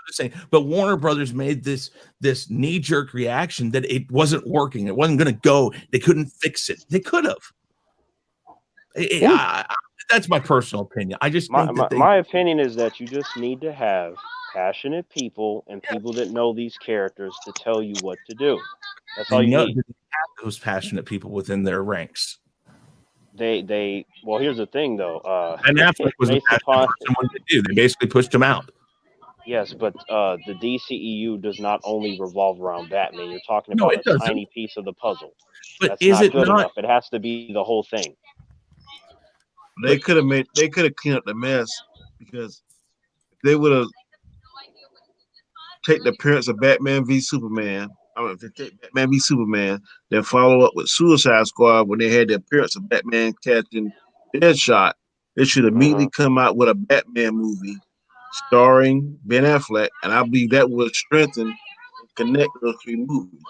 just saying. But Warner Brothers made this knee-jerk reaction that it wasn't working. It wasn't going to go. They couldn't fix it. They could have. That's my personal opinion. I just think my opinion is that you just need to have passionate people and people that know these characters to tell you what to do. That's all you need. They have those passionate people within their ranks. Well, here's the thing though. And Affleck was a passionate person what they do. They basically pushed him out. Yes, but the DCEU does not only revolve around Batman. You're talking about a tiny piece of the puzzle. But that's is not it good not enough. It has to be the whole thing. They could have cleaned up the mess because they would have take the appearance of Batman v Superman. If they take Batman v Superman, then follow up with Suicide Squad when they had the appearance of Batman catching Deadshot. They should immediately come out with a Batman movie starring Ben Affleck, and I believe that would strengthen and connect those three movies.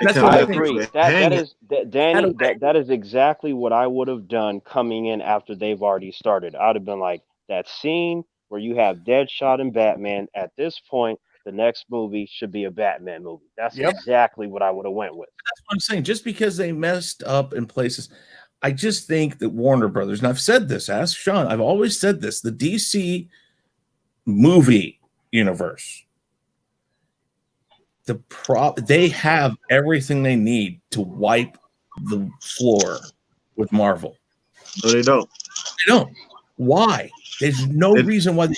I agree. That is exactly what I would have done coming in after they've already started. I'd have been like, that scene where you have Deadshot and Batman, at this point, the next movie should be a Batman movie. That's exactly what I would have went with. That's what I'm saying. Just because they messed up in places, I just think that Warner Brothers, and I've said this, ask Sean, I've always said this, the DC movie universe, they have everything they need to wipe the floor with Marvel. No, they don't. They don't. Why? There's no reason why they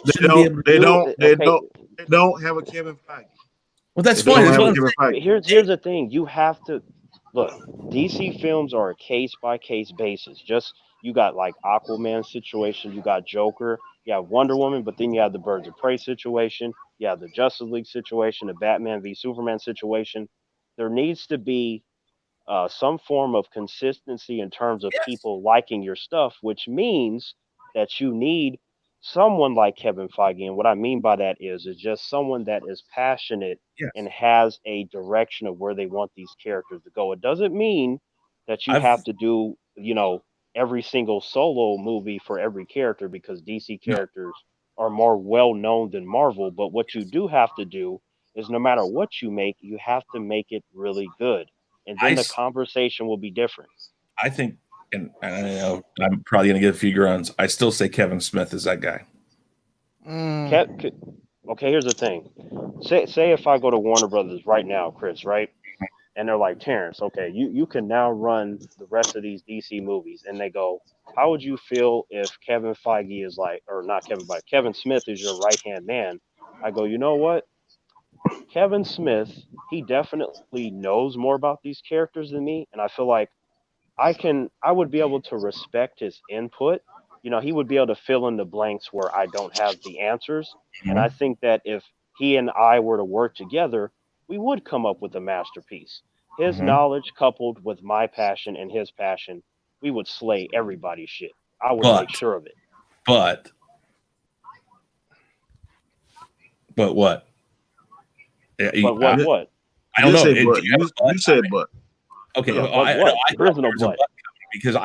don't have a Kevin Feige. Well, that's fine. Here's the thing. You have to look. DC films are a case by case basis. Just you got like Aquaman situation. You got Joker. You have Wonder Woman, but then you have the Birds of Prey situation. You have the Justice League situation, the Batman v Superman situation. There needs to be some form of consistency in terms of people liking your stuff, which means that you need someone like Kevin Feige. And what I mean by that is just someone that is passionate and has a direction of where they want these characters to go. It doesn't mean that you have to do, every single solo movie for every character, because DC characters are more well known than Marvel. But what you do have to do is no matter what you make, you have to make it really good. And then the conversation will be different. I think, and I know I'm probably going to get a few groans, I still say Kevin Smith is that guy. Okay, here's the thing. Say if I go to Warner Brothers right now, Chris, right? And they're like, Terrance, okay, you can now run the rest of these DC movies. And they go, how would you feel if Kevin Feige is like, or not Kevin Feige, Kevin Smith is your right-hand man? I go, you know what? Kevin Smith, he definitely knows more about these characters than me. And I feel like I would be able to respect his input. You know, he would be able to fill in the blanks where I don't have the answers. And I think that if he and I were to work together, we would come up with a masterpiece. His knowledge coupled with my passion and his passion, we would slay everybody's shit. I would make sure of it. But what? But what? I don't know. You said but. Okay. Yeah, well, what? There is no there's a but. because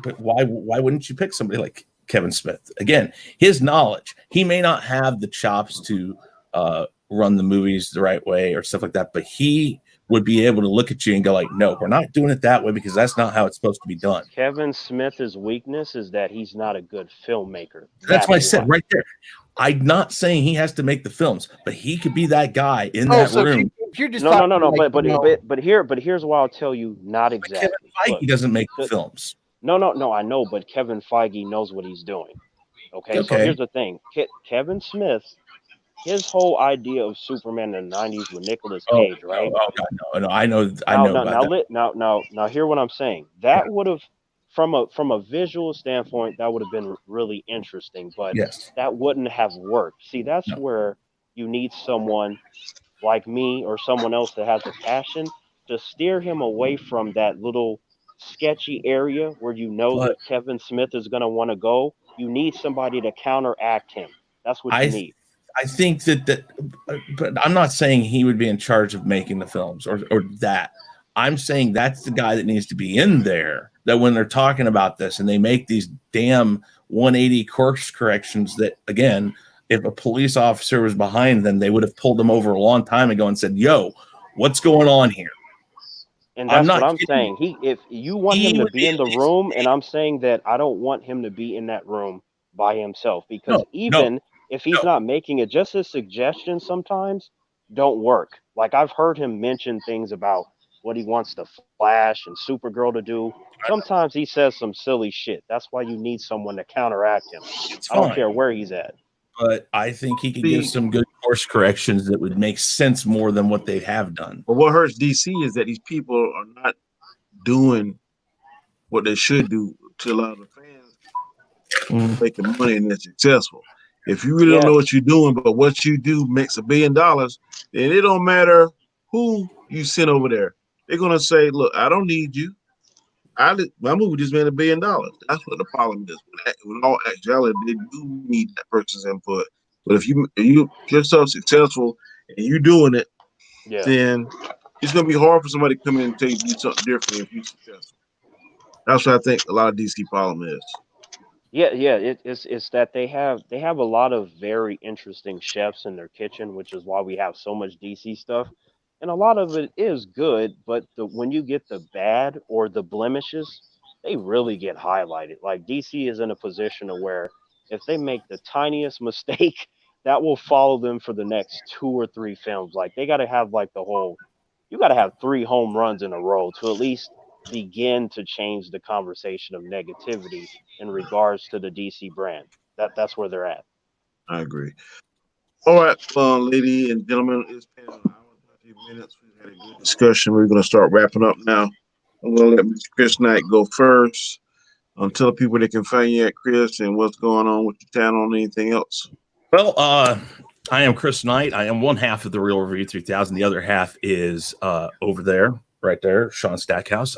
but why wouldn't you pick somebody like Kevin Smith? Again, his knowledge. He may not have the chops to run the movies the right way or stuff like that, but he would be able to look at you and go like, no, we're not doing it that way because that's not how it's supposed to be done. Kevin Smith's weakness is that he's not a good filmmaker. That's what I said right there. I'm not saying he has to make the films, but he could be that guy in that room. If you're just no. like, But here's why I'll tell you not exactly. Kevin Feige doesn't make the films. No. I know, but Kevin Feige knows what he's doing. Okay. So here's the thing: Kevin Smith, his whole idea of Superman in the '90s with Nicolas Cage, right? Oh God, no, I know. Now, hear what I'm saying. That would have, from a visual standpoint, that would have been really interesting, but that wouldn't have worked. See, that's where you need someone like me or someone else that has a passion to steer him away from that little sketchy area where you know that Kevin Smith is going to want to go. You need somebody to counteract him. That's what you need. I think that, but I'm not saying he would be in charge of making the films or that. I'm saying that's the guy that needs to be in there, that when they're talking about this and they make these damn 180 course corrections that, again, if a police officer was behind them, they would have pulled them over a long time ago and said, yo, what's going on here? And that's what I'm saying. If you want him to be in the room, and I'm saying that I don't want him to be in that room by himself, because if he's not making it, just his suggestions sometimes don't work. Like I've heard him mention things about what he wants the Flash and Supergirl to do. Sometimes he says some silly shit. That's why you need someone to counteract him. I don't care where he's at. But I think he could give some good course corrections that would make sense more than what they have done. But what hurts DC is that these people are not doing what they should do to allow the fans making money and they're successful. If you really don't know what you're doing, but what you do makes $1 billion, then it don't matter who you send over there. They're gonna say, "Look, I don't need you. My movie just made $1 billion." That's what the problem is. With all actuality, they do need that person's input. But if you're so successful and you're doing it, then it's gonna be hard for somebody to come in and tell you to do something different if you're successful. That's what I think a lot of DC problem is. Yeah, it's that they have a lot of very interesting chefs in their kitchen, which is why we have so much DC stuff. And a lot of it is good, but when you get the bad or the blemishes, they really get highlighted. Like DC is in a position of where if they make the tiniest mistake, that will follow them for the next 2 or 3 films. Like they got to have you got to have 3 home runs in a row to at least begin to change the conversation of negativity in regards to the DC brand. That's where they're at. I agree. All right, ladies and gentlemen, it's been an hour and 30 minutes. We've had a good discussion. We're going to start wrapping up now. I'm going to let Mr. Chris Knight go first. Tell people they can find you at, Chris, and what's going on with your channel and anything else. Well, I am Chris Knight. I am one half of the Real Review 3000. The other half is over there, right there, Shaun Stackhouse,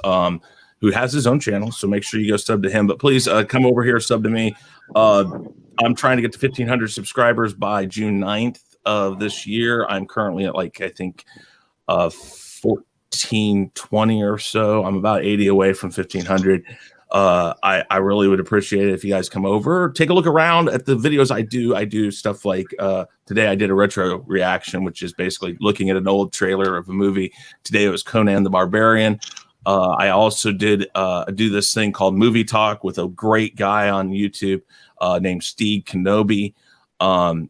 who has his own channel. So make sure you go sub to him. But please come over here, sub to me. I'm trying to get to 1,500 subscribers by June 9th of this year. I'm currently at I think 1,420 or so. I'm about 80 away from 1,500. I really would appreciate it if you guys come over, take a look around at the videos I do. I do stuff like today I did a retro reaction, which is basically looking at an old trailer of a movie. Today it was Conan the Barbarian. I also did do this thing called Movie Talk with a great guy on YouTube named Steve Kenobi.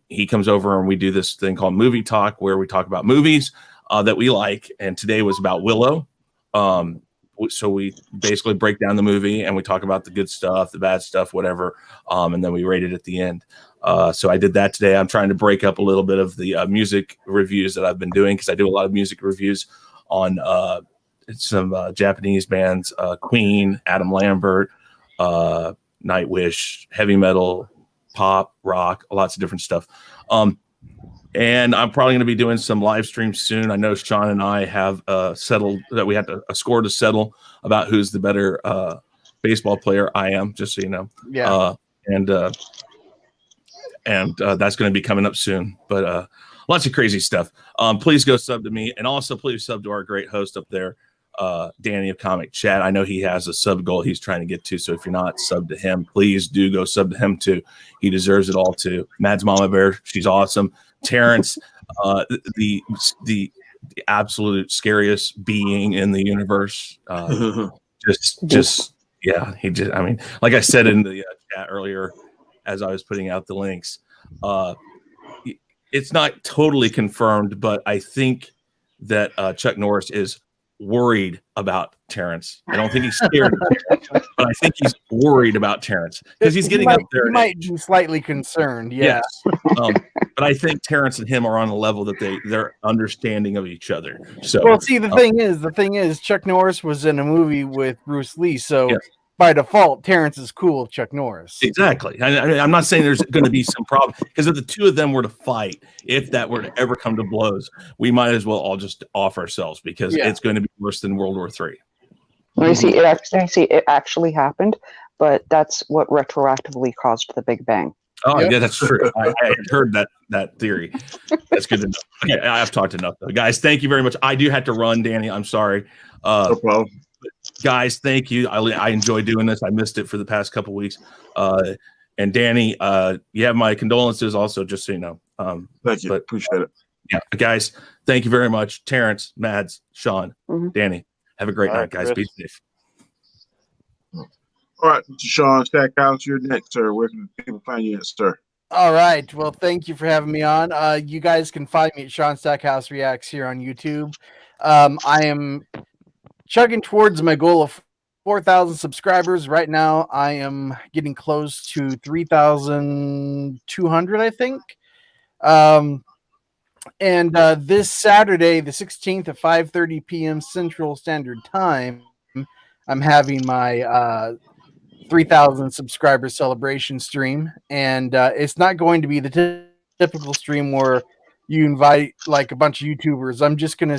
He comes over and we do this thing called Movie Talk where we talk about movies that we like. And today was about Willow. So we basically break down the movie and we talk about the good stuff, the bad stuff, whatever. And then we rate it at the end. So I did that today. I'm trying to break up a little bit of the music reviews that I've been doing because I do a lot of music reviews on some Japanese bands, Queen, Adam Lambert, Nightwish, heavy metal, pop, rock, lots of different stuff. And I'm probably going to be doing some live streams soon. I know Shaun and I have settled that we have a score to settle about who's the better baseball player. I am, just so you know. Yeah. And that's going to be coming up soon. But lots of crazy stuff. Please go sub to me, and also please sub to our great host up there, Danny of Comic Chat. I know he has a sub goal he's trying to get to, so if you're not sub to him, please do go sub to him too. He deserves it all too. Mad's Mama Bear, she's awesome. Terrance, the absolute scariest being in the universe. Just yeah, I mean, like I said in the chat earlier, as I was putting out the links, it's not totally confirmed, but I think that Chuck Norris is worried about Terrance. I don't think he's scared, but I think he's worried about Terrance because he's getting up there. He might be slightly concerned, yeah. Yes. But I think Terrance and him are on a level that they're understanding of each other. So, well, see, the thing is, Chuck Norris was in a movie with Bruce Lee, so by default, Terrance is cool with Chuck Norris. Exactly. I'm not saying there's going to be some problem, because if the two of them were to fight, if that were to ever come to blows, we might as well all just off ourselves, because it's going to be worse than World War III. Well, you see, it actually happened, but that's what retroactively caused the Big Bang. Oh, yeah, that's true. I heard that theory. That's good to know. Okay, I've talked enough, though. Guys, thank you very much. I do have to run, Danny. I'm sorry. No problem. Guys, thank you. I enjoy doing this. I missed it for the past couple weeks. And Danny, you have my condolences also, just so you know. Thank you. Appreciate it. Yeah, guys, thank you very much. Terrance, Mads, Shaun, Danny, have a great night, guys. Chris. Be safe. All right, Mr. Shaun Stackhouse, you're next, sir. Where can people find you at, sir? All right. Well, thank you for having me on. You guys can find me at Shaun Stackhouse Reacts here on YouTube. I am chugging towards my goal of 4,000 subscribers. Right now, I am getting close to 3,200, I think. And this Saturday, the 16th at 5:30 p.m. Central Standard Time, I'm having my 3,000 subscriber celebration stream, and it's not going to be the typical stream where you invite like a bunch of YouTubers. I'm just gonna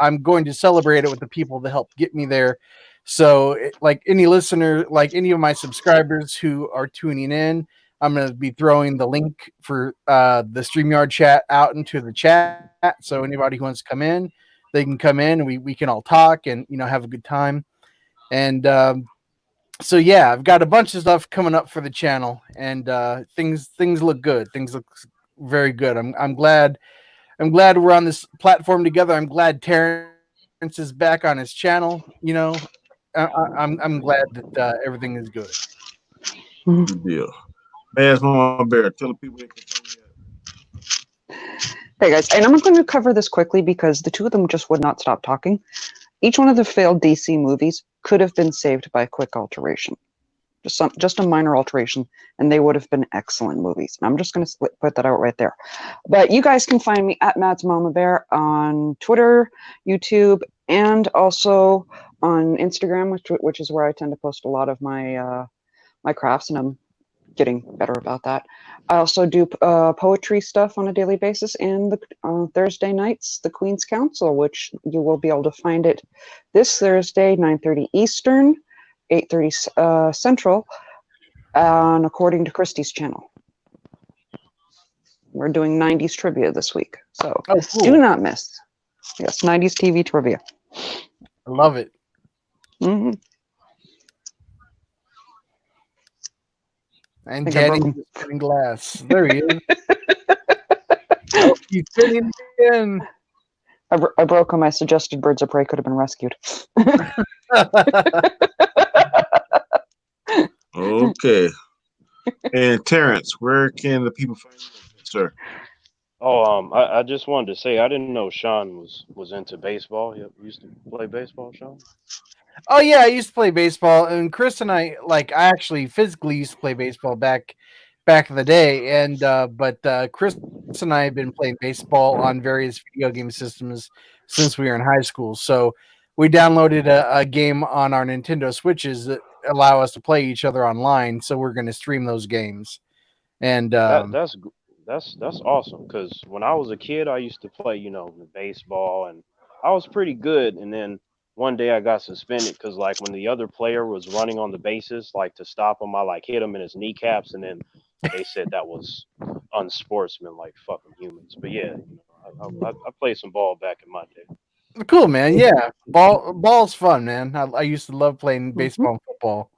I'm going to celebrate it with the people that helped get me there. So like any listener, like any of my subscribers who are tuning in, I'm going to be throwing the link for the StreamYard chat out into the chat. So anybody who wants to come in, they can come in and we can all talk and, have a good time. And so, yeah, I've got a bunch of stuff coming up for the channel, and things look good. Things look very good. I'm glad we're on this platform together. I'm glad Terrance is back on his channel. I'm glad that everything is good. Good deal. Man's Mama Bear, tell the people they can find you. Hey guys, and I'm going to cover this quickly because the two of them just would not stop talking. Each one of the failed DC movies could have been saved by a quick alteration. Just a minor alteration, and they would have been excellent movies. And I'm just going to put that out right there. But you guys can find me at Mads Mama Bear on Twitter, YouTube, and also on Instagram, which is where I tend to post a lot of my my crafts, and I'm getting better about that. I also do poetry stuff on a daily basis, and Thursday nights, the Queen's Council, which you will be able to find it this Thursday, 9:30 Eastern, 8:30 Central, on According to Christie's channel. We're doing 90s trivia this week, so cool. Do not miss. Yes, 90s TV trivia. I love it. Mm-hmm. And Daddy's spinning glass. There he is. He's spinning again. I broke him. I suggested Birds of Prey could have been rescued. Okay. And Terrance, where can the people find you, sir? Oh, I just wanted to say I didn't know Shaun was into baseball. You used to play baseball, Shaun? Oh yeah, I used to play baseball, and Chris and I I actually physically used to play baseball back in the day, and but Chris and I have been playing baseball on various video game systems since we were in high school. So we downloaded a game on our Nintendo Switches that allow us to play each other online. So we're going to stream those games. And That's awesome. Because when I was a kid, I used to play, baseball, and I was pretty good. And then one day I got suspended because, like, when the other player was running on the bases, like to stop him, I like hit him in his kneecaps, and then they said that was unsportsmanlike, fucking humans. But yeah, I played some ball back in my day. cool, man. Yeah, ball's fun, man. I used to love playing baseball and football.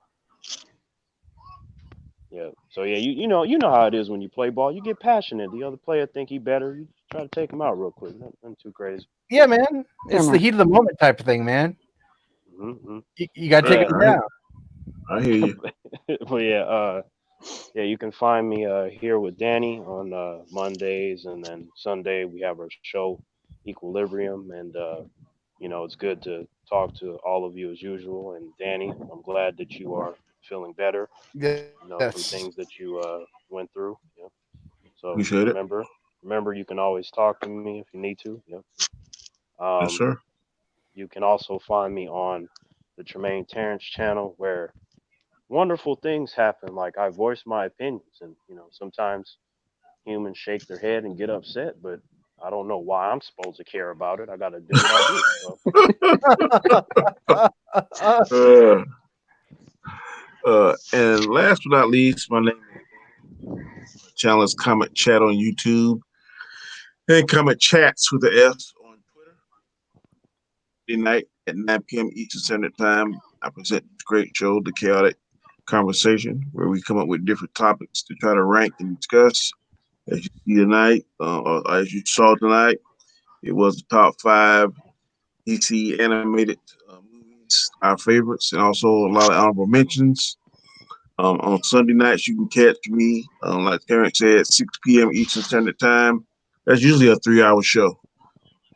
Yeah. So yeah, you know how it is when you play ball. You get passionate. The other player think he better. You just try to take him out real quick. Nothing too crazy. Yeah, man. It's the heat of the moment type of thing, man. Mm-hmm. You got to take it down. I hear you. But yeah, you can find me here with Danny on Mondays, and then Sunday we have our show Equilibrium, and it's good to talk to all of you as usual. And Danny, I'm glad that you are feeling better. From Yes. things that you went through. Yeah. So Appreciate it. remember, you can always talk to me if you need to. Yeah. Yes, sir. You can also find me on the Tremaine Terrance channel, where wonderful things happen. Like, I voice my opinions, and sometimes humans shake their head and get upset, but I don't know why I'm supposed to care about it. I got to do what I do. So. And last but not least, my name is channel is Comment Chat on YouTube and Comment Chats with the S on Twitter. Friday night at 9 p.m. Eastern Standard Time, I present this great show, The Chaotic Conversation, where we come up with different topics to try to rank and discuss. As you see tonight, or as you saw tonight, it was the top 5 DC animated movies, our favorites, and also a lot of honorable mentions. On Sunday nights, you can catch me, like Terrance said, 6 p.m. Eastern Standard Time. That's usually a 3-hour show.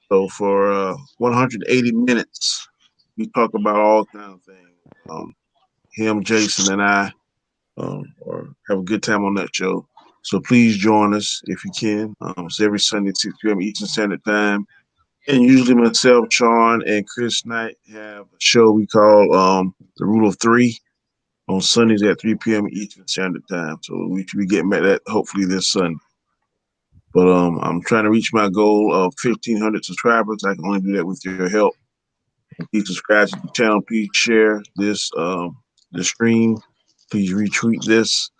So for 180 minutes, we talk about all kinds of things. Him, Jason, and I or have a good time on that show. So please join us if you can. It's every Sunday, 6 p.m. Eastern Standard Time. And usually myself, Shaun, and Chris Knight have a show we call The Rule of Three on Sundays at 3 p.m. Eastern Standard Time. So we should be getting back that hopefully this Sunday. But I'm trying to reach my goal of 1,500 subscribers. I can only do that with your help. Please subscribe to the channel. Please share this the stream. Please retweet this.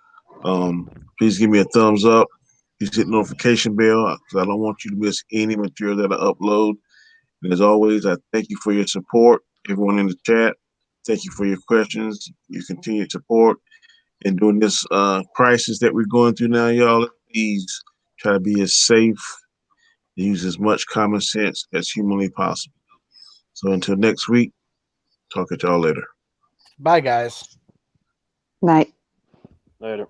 Please give me a thumbs up. Please hit notification bell because I don't want you to miss any material that I upload. And as always, I thank you for your support. Everyone in the chat, thank you for your questions, your continued support. And during this crisis that we're going through now, y'all, please try to be as safe, use as much common sense as humanly possible. So until next week, talk at y'all later. Bye, guys. Night. Later.